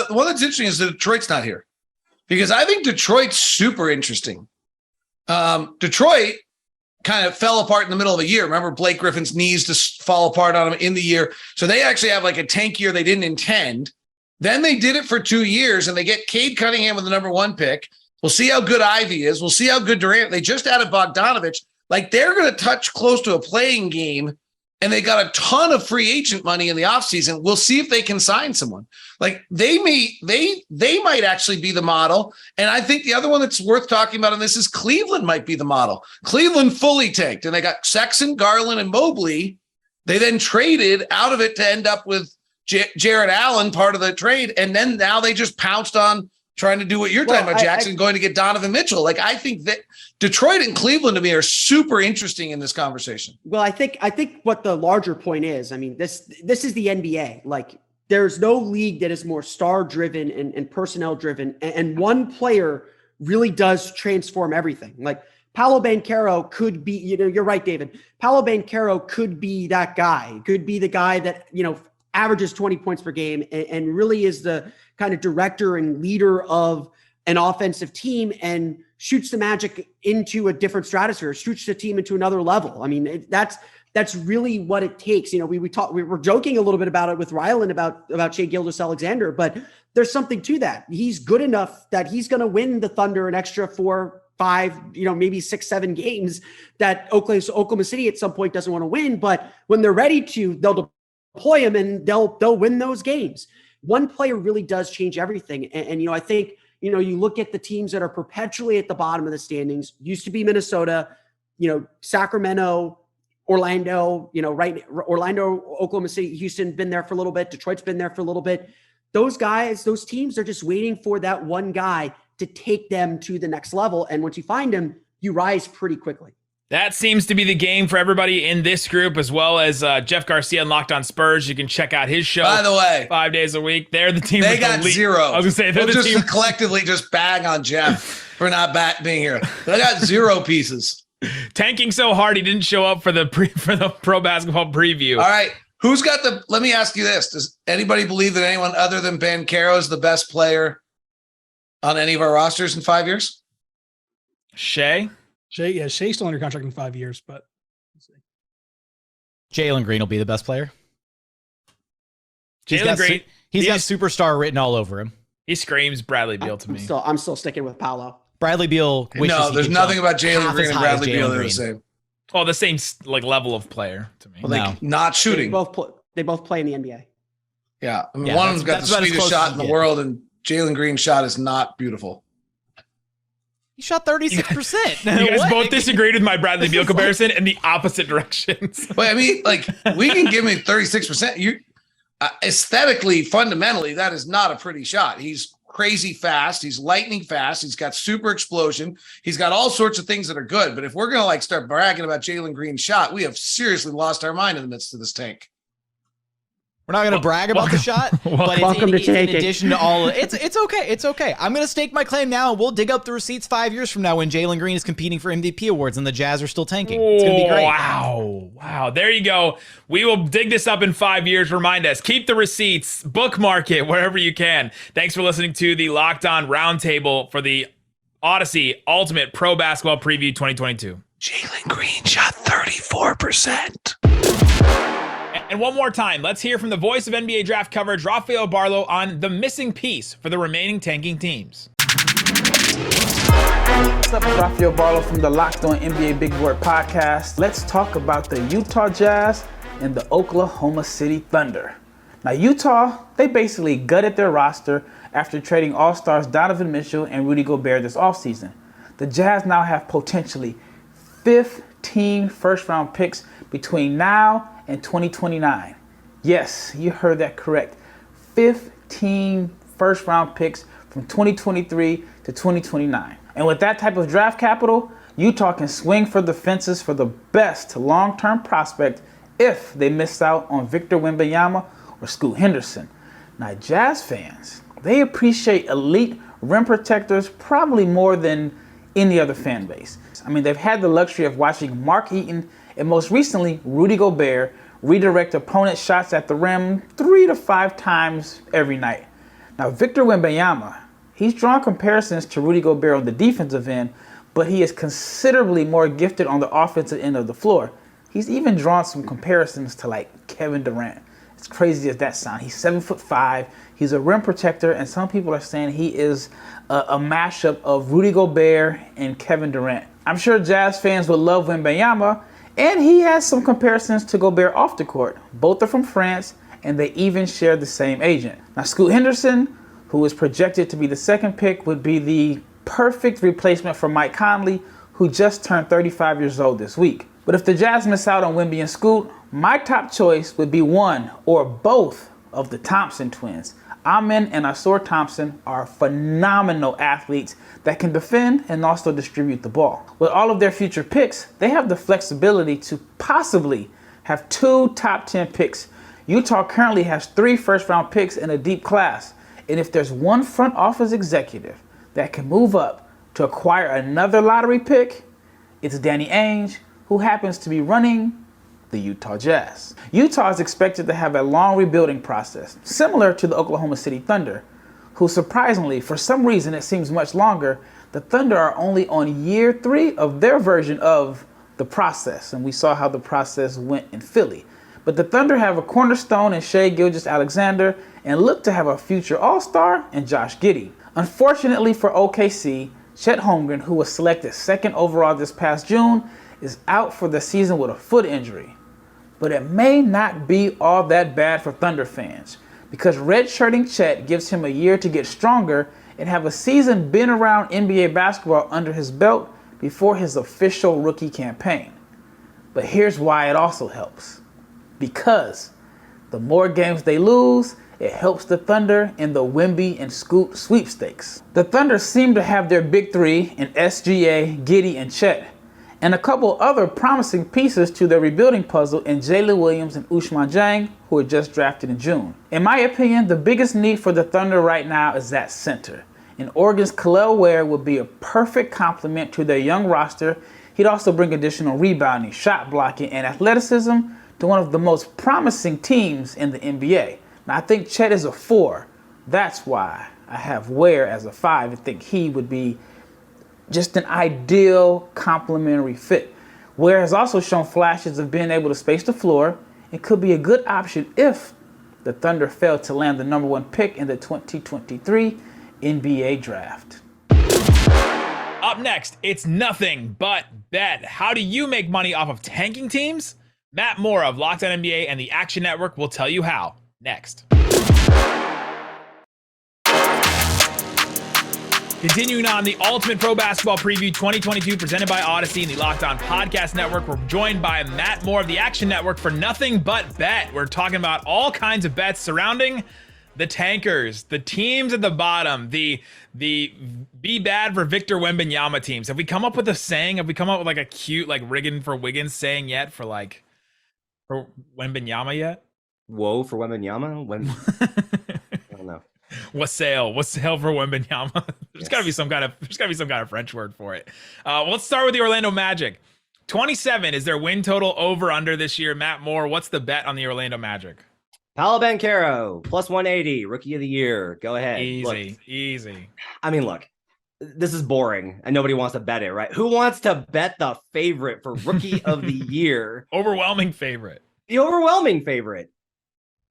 one that's interesting is that Detroit's not here, because I think Detroit's super interesting. Detroit kind of fell apart in the middle of the year. Remember Blake Griffin's knees just fall apart on him in the year. So they actually have like a tank year they didn't intend. Then they did it for 2 years and they get Cade Cunningham with the number 1 pick. We'll see how good Ivy is. We'll see how good Durant. They just added Bogdanovich. Like, they're going to touch close to a playing game, and they got a ton of free agent money in the offseason. We'll see if they can sign someone. Like, they might actually be the model. And I think the other one that's worth talking about on this is Cleveland might be the model. Cleveland fully tanked, and they got Sexton, Garland, and Mobley. They then traded out of it to end up with Jared Allen, part of the trade. And then now they just pounced on trying to do what you're talking about, Jackson, going to get Donovan Mitchell. Like, I think that Detroit and Cleveland to me are super interesting in this conversation. Well, I think what the larger point is, I mean, this is the NBA. Like, there's no league that is more star driven and personnel driven. And one player really does transform everything. Like, Paolo Banchero could be, you're right, David. Paolo Banchero could be that guy, could be the guy that, averages 20 points per game and really is the kind of director and leader of an offensive team and shoots the Magic into a different stratosphere, shoots the team into another level. I mean, that's really what it takes. We were joking a little bit about it with Rylan about Shai Gilgeous-Alexander, but there's something to that. He's good enough that he's going to win the Thunder an extra 4, 5, maybe 6, 7 games that Oklahoma City at some point doesn't want to win. But when they're ready to, they'll deploy him and they'll win those games. One player really does change everything. And I think, you look at the teams that are perpetually at the bottom of the standings, used to be Minnesota, Sacramento, Orlando, Orlando, Oklahoma City, Houston, been there for a little bit. Detroit's been there for a little bit. Those guys, those teams are just waiting for that one guy to take them to the next level. And once you find him, you rise pretty quickly. That seems to be the game for everybody in this group, as well as Jeff Garcia and Locked On Spurs. You can check out his show. By the way, 5 days a week. They're the team. They got 0. I was gonna say they're the team collectively just bag on Jeff for not being here. They got 0 pieces. Tanking so hard he didn't show up for the pro basketball preview. All right, who's got the? Let me ask you this: does anybody believe that anyone other than Banchero is the best player on any of our rosters in 5 years? Shai? Shai's still under contract in 5 years, but let's see. Jalen Green will be the best player. Jalen Green. He's got superstar written all over him. He screams Bradley Beal to me. I'm still sticking with Paolo. Bradley Beal wishes No, there's nothing about Jalen Green and Bradley Beal that are the same. Oh, the same like level of player to me. Well, not shooting. They both play in the NBA. Yeah, I mean, one of them's got the sweetest shot in the world, and Jalen Green's shot is not beautiful. He shot 36%. You guys both disagreed with my Bradley Beal comparison in the opposite directions. But I mean, like, we can give me 36%. You aesthetically, fundamentally, that is not a pretty shot. He's crazy fast. He's lightning fast. He's got super explosion. He's got all sorts of things that are good. But if we're going to like start bragging about Jalen Green's shot, we have seriously lost our mind in the midst of this tank. We're not going to brag about the shot, but it's in addition to all. It's okay. It's okay. I'm going to stake my claim now, and we'll dig up the receipts 5 years from now when Jalen Green is competing for MVP awards and the Jazz are still tanking. It's going to be great. Wow. There you go. We will dig this up in 5 years. Remind us. Keep the receipts. Bookmark it wherever you can. Thanks for listening to the Locked On Roundtable for the Audacy Ultimate Pro Basketball Preview 2022. Jalen Green shot 34%. And one more time, let's hear from the voice of NBA draft coverage, Rafael Barlow, on the missing piece for the remaining tanking teams. What's up, Rafael Barlow from the Locked On NBA Big Board podcast. Let's talk about the Utah Jazz and the Oklahoma City Thunder. Now, Utah, they basically gutted their roster after trading All-Stars Donovan Mitchell and Rudy Gobert this offseason. The Jazz now have potentially 15 first-round picks between now and 2029. Yes, you heard that correct. 15 first-round picks from 2023 to 2029. And with that type of draft capital, Utah can swing for the fences for the best long-term prospect if they miss out on Victor Wembanyama or Scoot Henderson. Now, Jazz fans, they appreciate elite rim protectors probably more than any other fan base. I mean, they've had the luxury of watching Mark Eaton and most recently Rudy Gobert redirect opponent shots at the rim 3 to 5 times every night. Now, Victor Wembanyama, he's drawn comparisons to Rudy Gobert on the defensive end, but he is considerably more gifted on the offensive end of the floor. He's even drawn some comparisons to like Kevin Durant. As crazy as that sounds, he's 7'5". He's a rim protector, and some people are saying he is a mashup of Rudy Gobert and Kevin Durant. I'm sure Jazz fans would love Wembanyama, and he has some comparisons to Gobert off the court. Both are from France, and they even share the same agent. Now, Scoot Henderson, who is projected to be the second pick, would be the perfect replacement for Mike Conley, who just turned 35 years old this week. But if the Jazz miss out on Wemby and Scoot, my top choice would be one or both of the Thompson twins. Amen and Ausar Thompson are phenomenal athletes that can defend and also distribute the ball. With all of their future picks, they have the flexibility to possibly have 2 top 10 picks. Utah currently has 3 first-round picks in a deep class. And if there's one front office executive that can move up to acquire another lottery pick, it's Danny Ainge, who happens to be running the Utah Jazz. Utah is expected to have a long rebuilding process, similar to the Oklahoma City Thunder, who surprisingly, for some reason it seems much longer, the Thunder are only on year 3 of their version of the process, and we saw how the process went in Philly. But the Thunder have a cornerstone in Shai Gilgeous-Alexander and look to have a future All-Star in Josh Giddy. Unfortunately for OKC, Chet Holmgren, who was selected 2nd overall this past June, is out for the season with a foot injury. But it may not be all that bad for Thunder fans, because redshirting Chet gives him a year to get stronger and have a season been around NBA basketball under his belt before his official rookie campaign. But here's why it also helps. Because the more games they lose, it helps the Thunder in the Wemby and Scoot sweepstakes. The Thunder seem to have their big 3 in SGA, Giddy, and Chet, and a couple other promising pieces to their rebuilding puzzle in Jalen Williams and Ousmane Dieng, who were just drafted in June. In my opinion, the biggest need for the Thunder right now is at center. And Oregon's Kel'el Ware would be a perfect complement to their young roster. He'd also bring additional rebounding, shot blocking, and athleticism to one of the most promising teams in the NBA. Now, I think Chet is a 4. That's why I have Ware as a 5 and think he would be just an ideal complementary fit. Ware has also shown flashes of being able to space the floor and could be a good option if the Thunder fail to land the number 1 pick in the 2023 NBA draft. Up next, it's nothing but bet. How do you make money off of tanking teams? Matt Moore of Locked On NBA and the Action Network will tell you how next. Continuing on the Ultimate Pro Basketball Preview 2022 presented by Audacy and the Locked On Podcast Network. We're joined by Matt Moore of the Action Network for Nothing But Bet. We're talking about all kinds of bets surrounding the tankers, the teams at the bottom, the be bad for Victor Wembanyama teams. Have we come up with a saying? Have we come up with like a cute like rigging for Wiggins saying yet for Wembanyama yet? Whoa for Wembanyama? I don't know. Wassail for Wembanyama. There's gotta be some kind of French word for it. Let's start with the Orlando Magic. 27 is their win total over under this year. Matt Moore, what's the bet on the Orlando Magic? Paolo Banchero, plus 180, rookie of the year. Go ahead. Easy. I mean, look, this is boring and nobody wants to bet it, right? Who wants to bet the favorite for rookie of the year? Overwhelming favorite. The overwhelming favorite.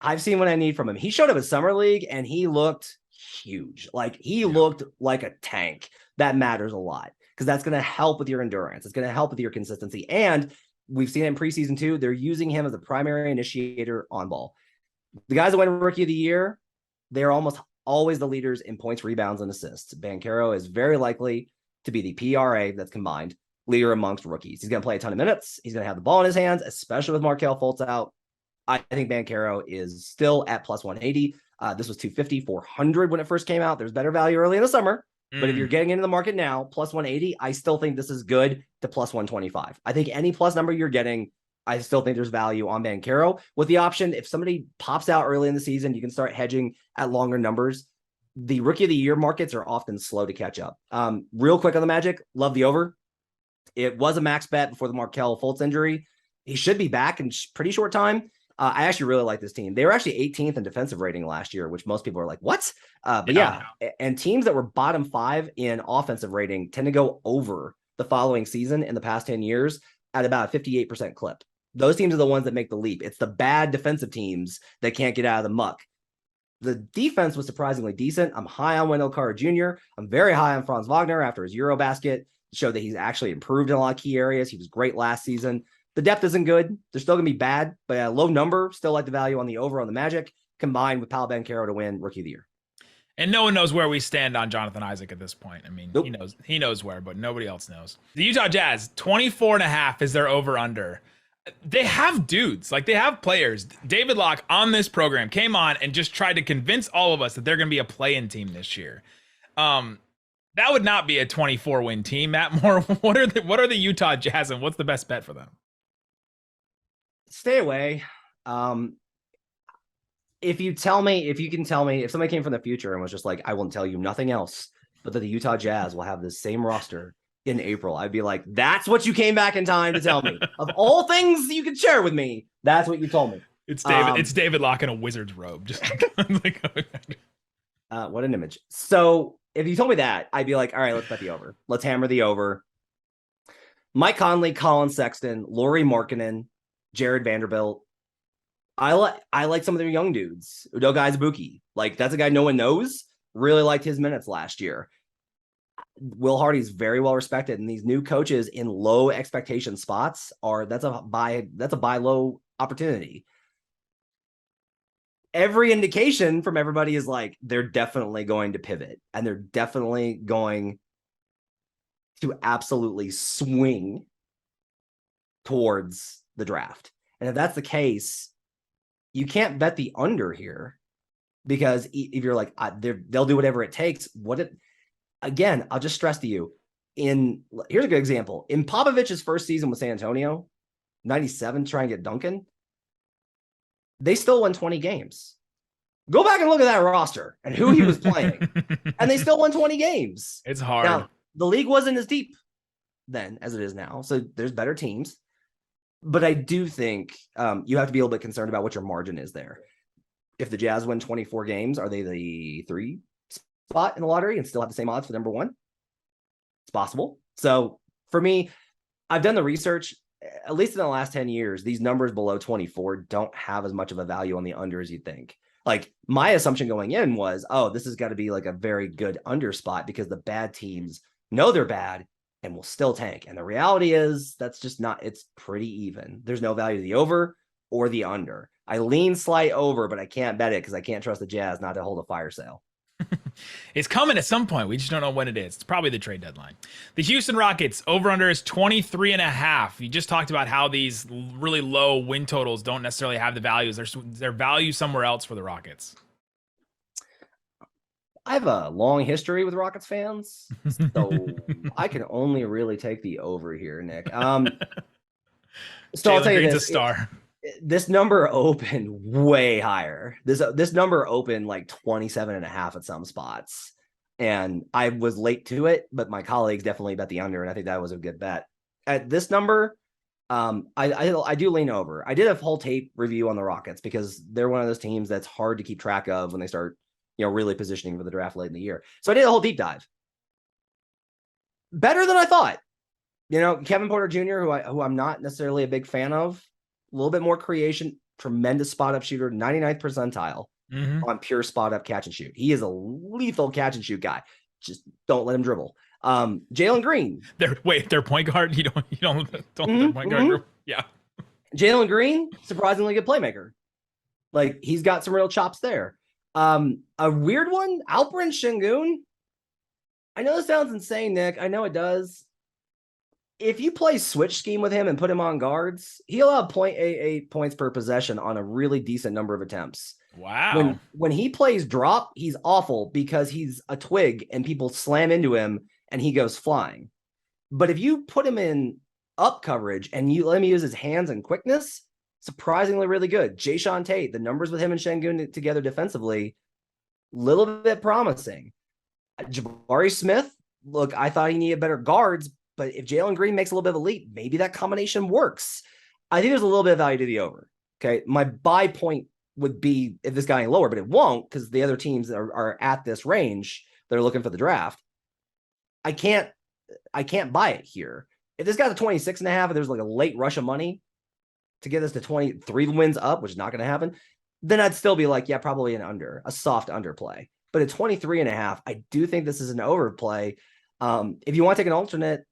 I've seen what I need from him. He showed up at Summer League and he looked huge. Like he looked like a tank. That matters a lot because that's going to help with your endurance. It's going to help with your consistency. And we've seen it in preseason too. They're using him as a primary initiator on ball. The guys that win Rookie of the Year, they're almost always the leaders in points, rebounds, and assists. Banchero is very likely to be the PRA that's combined leader amongst rookies. He's going to play a ton of minutes. He's going to have the ball in his hands, especially with Markelle Fultz out. I think Banchero is still at plus 180. This was 250, 400 when it first came out. There's better value early in the summer. But if you're getting into the market now, plus 180, I still think this is good to plus 125. I think any plus number you're getting, I still think there's value on Banchero with the option. If somebody pops out early in the season, you can start hedging at longer numbers. The Rookie of the Year markets are often slow to catch up. Real quick on the Magic, love the over. It was a max bet before the Markelle Fultz injury. He should be back in pretty short time. I actually really like this team. They were actually 18th in defensive rating last year, which most people are like, what? And teams that were bottom 5 in offensive rating tend to go over the following season in the past 10 years at about a 58% clip. Those teams are the ones that make the leap. It's the bad defensive teams that can't get out of the muck. The defense was surprisingly decent. I'm high on Wendell Carter Jr. I'm very high on Franz Wagner after his Eurobasket. It showed that he's actually improved in a lot of key areas. He was great last season. The depth isn't good. They're still going to be bad, but a low number, still like the value on the over on the Magic, combined with Paolo Banchero to win Rookie of the Year. And no one knows where we stand on Jonathan Isaac at this point. I mean, nope. He knows where, but nobody else knows. The Utah Jazz, 24.5 is their over-under. They have dudes, like they have players. David Locke on this program came on and just tried to convince all of us that they're going to be a play-in team this year. That would not be a 24-win team. Matt Moore, what are the Utah Jazz and what's the best bet for them? Stay away. If you can tell me, if somebody came from the future and was just like, I will tell you nothing else, but that the Utah Jazz will have the same roster in April, I'd be like, that's what you came back in time to tell me. Of all things you could share with me, that's what you told me. It's David. It's David Locke in a wizard's robe. Just what an image. So if you told me that, I'd be like, all right, let's bet the over. Let's hammer the over. Mike Conley, Colin Sexton, Lauri Markkanen, Jared Vanderbilt. I like some of their young dudes. Udoka Azubuike. Like, that's a guy no one knows. Really liked his minutes last year. Will Hardy's very well respected, and these new coaches in low expectation spots that's a buy low opportunity. Every indication from everybody is like they're definitely going to pivot, and they're definitely going to absolutely swing towards the draft. And if that's the case, you can't bet the under here, because if you're like, they'll do whatever it takes. Again, I'll just stress to you, here's a good example. In Popovich's first season with San Antonio, 97, trying to get Duncan, they still won 20 games. Go back and look at that roster and who he was playing. And they still won 20 games. It's hard. Now, the league wasn't as deep then as it is now. So there's better teams. But I do think you have to be a little bit concerned about what your margin is there. If the Jazz win 24 games, are they the 3 spot in the lottery and still have the same odds for number 1? It's possible. So for me, I've done the research. At least in the last 10 years, these numbers below 24 don't have as much of a value on the under as you think. Like, my assumption going in was, this has got to be like a very good under spot because the bad teams know they're bad, and will still tank. And the reality is that's just not, it's pretty even. There's no value to the over or the under. I lean slight over, but I can't bet it because I can't trust the Jazz not to hold a fire sale. It's coming at some point. We just don't know when it is. It's probably the trade deadline. The Houston Rockets over-under is 23.5. You just talked about how these really low win totals don't necessarily have the values. Their value somewhere else for the Rockets. I have a long history with Rockets fans, so I can only really take the over here, Nick. So I'll tell you Green's this. A star. This number opened way higher. This number opened like 27.5 at some spots. And I was late to it, but my colleagues definitely bet the under, and I think that was a good bet. At this number, I do lean over. I did a whole tape review on the Rockets because they're one of those teams that's hard to keep track of when they start, really positioning for the draft late in the year. So I did a whole deep dive. Better than I thought. Kevin Porter Jr., who I'm not necessarily a big fan of, a little bit more creation, tremendous spot up shooter, 99th percentile on pure spot up catch and shoot. He is a lethal catch and shoot guy. Just don't let him dribble. Jalen Green. Their point guard. You don't their point guard group. Yeah. Jalen Green, surprisingly good playmaker. Like, he's got some real chops there. A weird one, Alperen Sengun. I know this sounds insane, Nick. I know it does. If you play switch scheme with him and put him on guards, he'll have 0.88 points per possession on a really decent number of attempts. Wow. When he plays drop, he's awful because he's a twig and people slam into him and he goes flying. But if you put him in up coverage and you let him use his hands and quickness, surprisingly really good. Jayshawn Tate, the numbers with him and Sengun together defensively, little bit promising. Jabari Smith, look, I thought he needed better guards, but if Jalen Green makes a little bit of a leap, maybe that combination works. I think there's a little bit of value to the over. Okay. My buy point would be if this guy ain't lower, but it won't because the other teams are at this range. They're looking for the draft. I can't buy it here. If this guy's a 26.5, and there's like a late rush of money to get us to 23 wins up, which is not going to happen, then I'd still be like, yeah, probably a soft underplay. But at 23.5, I do think this is an overplay. If you want to take an alternate,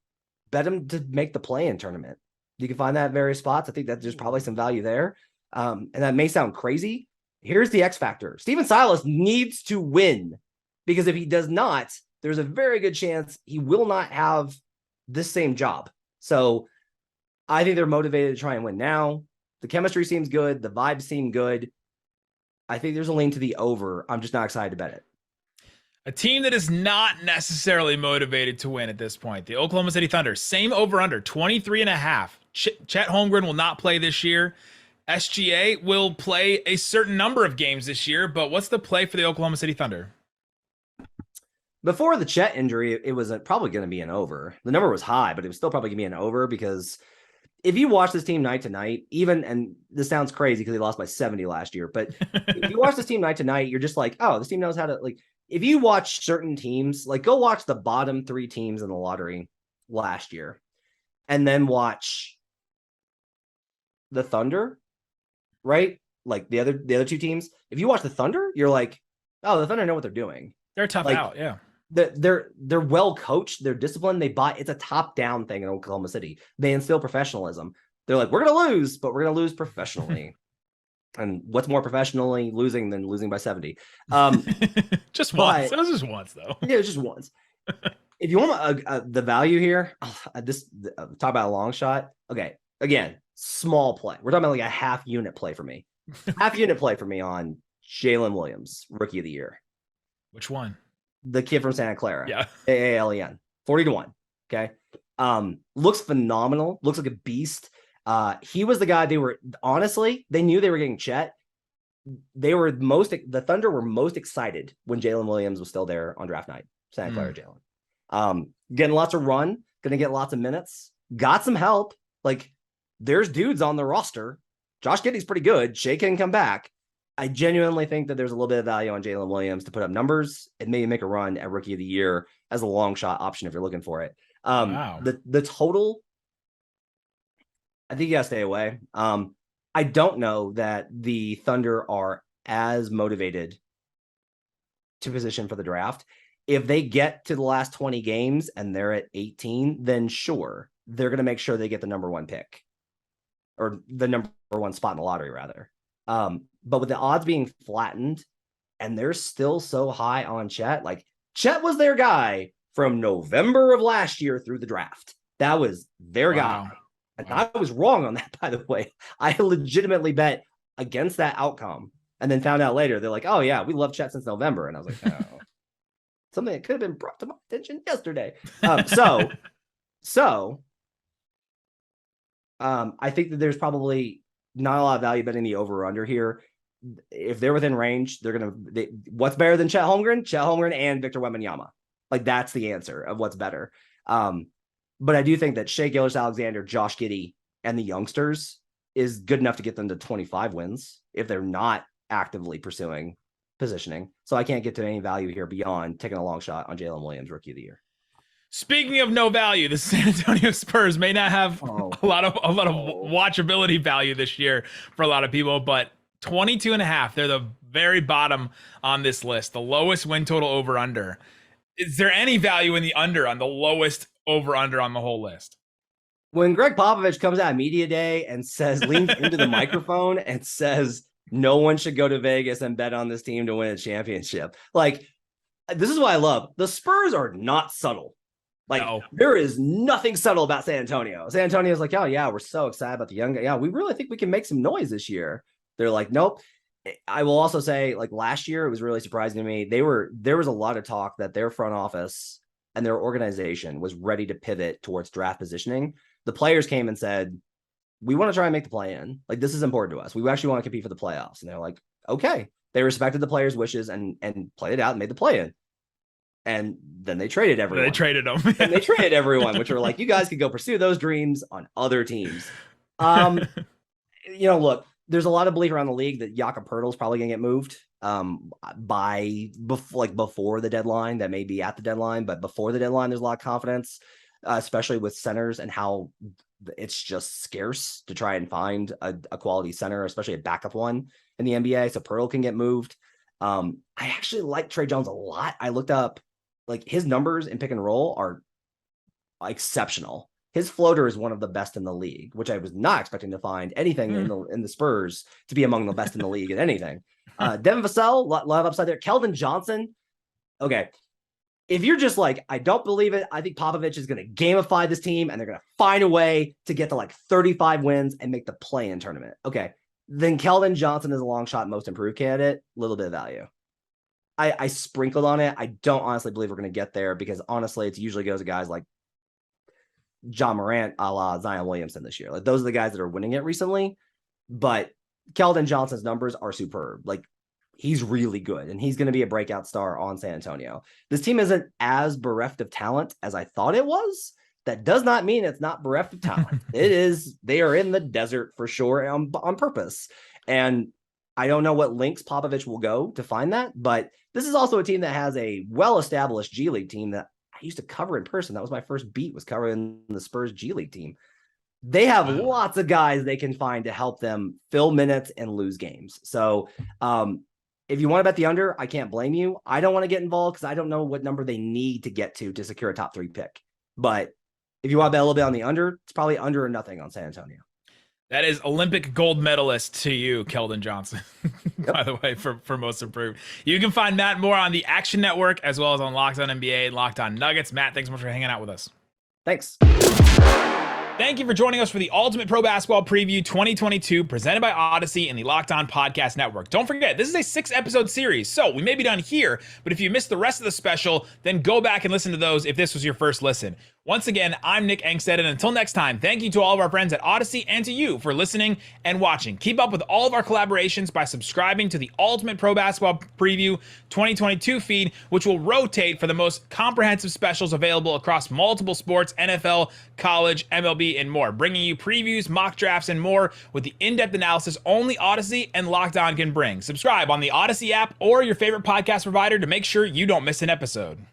bet him to make the play-in tournament. You can find that at various spots. I think that there's probably some value there. And that may sound crazy. Here's the X factor. Steven Silas needs to win because if he does not, there's a very good chance he will not have this same job. So I think they're motivated to try and win now. The chemistry seems good. The vibes seem good. I think there's a lean to the over. I'm just not excited to bet it. A team that is not necessarily motivated to win at this point, the Oklahoma City Thunder, same over-under, 23.5. Chet Holmgren will not play this year. SGA will play a certain number of games this year, but what's the play for the Oklahoma City Thunder? Before the Chet injury, it was probably going to be an over. The number was high, but it was still probably going to be an over because if you watch this team night to night, and this sounds crazy because they lost by 70 last year, but if you watch this team night to night, you're just like, oh, this team knows how to, like, if you watch certain teams, like go watch the bottom 3 teams in the lottery last year and then watch the Thunder, right? Like the other 2 teams. If you watch the Thunder, you're like, oh, the Thunder know what they're doing. They're tough out. Yeah. They're well coached. They're disciplined. It's a top down thing in Oklahoma City. They instill professionalism. They're like, we're going to lose, but we're going to lose professionally. And what's more professionally losing than losing by 70? Just once. That was just once, though. Yeah, just once. If you want the value here, talk about a long shot. Okay, again, small play. We're talking about like a half unit play for me. Half unit play for me on Jalen Williams, rookie of the year. Which one? The kid from Santa Clara. Yeah. AALEN. 40-1. Okay. Looks phenomenal. Looks like a beast. He was the guy they knew they were getting Chet. The Thunder were most excited when Jalen Williams was still there on draft night. Santa Clara Jalen. Getting lots of run, gonna get lots of minutes, got some help. Like there's dudes on the roster. Josh Giddy's pretty good. Shea can come back. I genuinely think that there's a little bit of value on Jalen Williams to put up numbers and maybe make a run at rookie of the year as a long shot option if you're looking for it. Wow. The total, I think you gotta stay away. I don't know that the Thunder are as motivated to position for the draft. If they get to the last 20 games and they're at 18, then sure, they're going to make sure they get the number 1 pick, or the number 1 spot in the lottery, rather. But with the odds being flattened and they're still so high on Chet, like Chet was their guy from November of last year through the draft. That was their guy. And I was wrong on that, by the way. I legitimately bet against that outcome and then found out later, they're like, oh yeah, we love Chet since November. And I was like, oh, something that could have been brought to my attention yesterday. I think that there's probably not a lot of value betting the over or under here. If they're within range, what's better than Chet Holmgren? Chet Holmgren and Victor Wembanyama. Like, that's the answer of what's better. But I do think that Shai Gilgeous-Alexander, Josh Giddy, and the youngsters is good enough to get them to 25 wins if they're not actively pursuing positioning. So I can't get to any value here beyond taking a long shot on Jalen Williams, Rookie of the Year. Speaking of no value, the San Antonio Spurs may not have a lot of watchability value this year for a lot of people, but 22.5, they're the very bottom on this list, the lowest win total over under. Is there any value in the under on the lowest over under on the whole list? When Greg Popovich comes out media day and leans into the microphone and says no one should go to Vegas and bet on this team to win a championship, like, this is what I love. The Spurs are not subtle. Like, there is nothing subtle about San Antonio. San Antonio's like, oh yeah, we're so excited about the young guy. Yeah, we really think we can make some noise this year. They're like, nope. I will also say, like, last year, it was really surprising to me. There was a lot of talk that their front office and their organization was ready to pivot towards draft positioning. The players came and said, we want to try and make the play-in. Like, this is important to us. We actually want to compete for the playoffs. And they're like, okay. They respected the players' wishes and played it out and made the play-in. And then they traded everyone. They traded them. And they traded everyone, which were like, you guys could go pursue those dreams on other teams. Look, there's a lot of belief around the league that Jakob Poeltl's probably going to get moved before the deadline. That may be at the deadline, but before the deadline, there's a lot of confidence, especially with centers and how it's just scarce to try and find a quality center, especially a backup one in the NBA. So Poeltl can get moved. I actually like Trey Jones a lot. I looked up, like, his numbers in pick and roll are exceptional. His floater is one of the best in the league, which I was not expecting to find anything in the Spurs to be among the best in the league in anything. Devin Vassell, lot of upside there. Keldon Johnson. Okay. If you're just like, I don't believe it, I think Popovich is going to gamify this team and they're going to find a way to get to like 35 wins and make the play-in tournament. Okay. Then Keldon Johnson is a long shot most improved candidate. A little bit of value. I sprinkled on it. I don't honestly believe we're going to get there because honestly, it usually goes to guys like John Morant, a la Zion Williamson this year. Like, those are the guys that are winning it recently. But Keldon Johnson's numbers are superb. Like, he's really good, and he's going to be a breakout star on San Antonio. This team isn't as bereft of talent as I thought it was. That does not mean it's not bereft of talent. It is. They are in the desert for sure on purpose. And I don't know what links Popovich will go to find that, but this is also a team that has a well-established G League team that I used to cover in person. That was my first beat, was covering the Spurs G League team. They have lots of guys they can find to help them fill minutes and lose games. So if you want to bet the under, I can't blame you. I don't want to get involved because I don't know what number they need to get to secure a top 3 pick. But if you want to bet a little bit on the under, it's probably under or nothing on San Antonio. That is Olympic gold medalist to you, Keldon Johnson, by the way, for most improved. You can find Matt more on the Action Network as well as on Locked On NBA and Locked On Nuggets. Matt, thanks so much for hanging out with us. Thanks. Thank you for joining us for the Ultimate Pro Basketball Preview 2022, presented by Audacy and the Locked On Podcast Network. Don't forget, this is a 6-episode series, so we may be done here, but if you missed the rest of the special, then go back and listen to those if this was your first listen. Once again, I'm Nick Engstead, and until next time, thank you to all of our friends at Audacy and to you for listening and watching. Keep up with all of our collaborations by subscribing to the Ultimate Pro Basketball Preview 2022 feed, which will rotate for the most comprehensive specials available across multiple sports, NFL, college, MLB, and more, bringing you previews, mock drafts, and more with the in-depth analysis only Audacy and Locked On can bring. Subscribe on the Audacy app or your favorite podcast provider to make sure you don't miss an episode.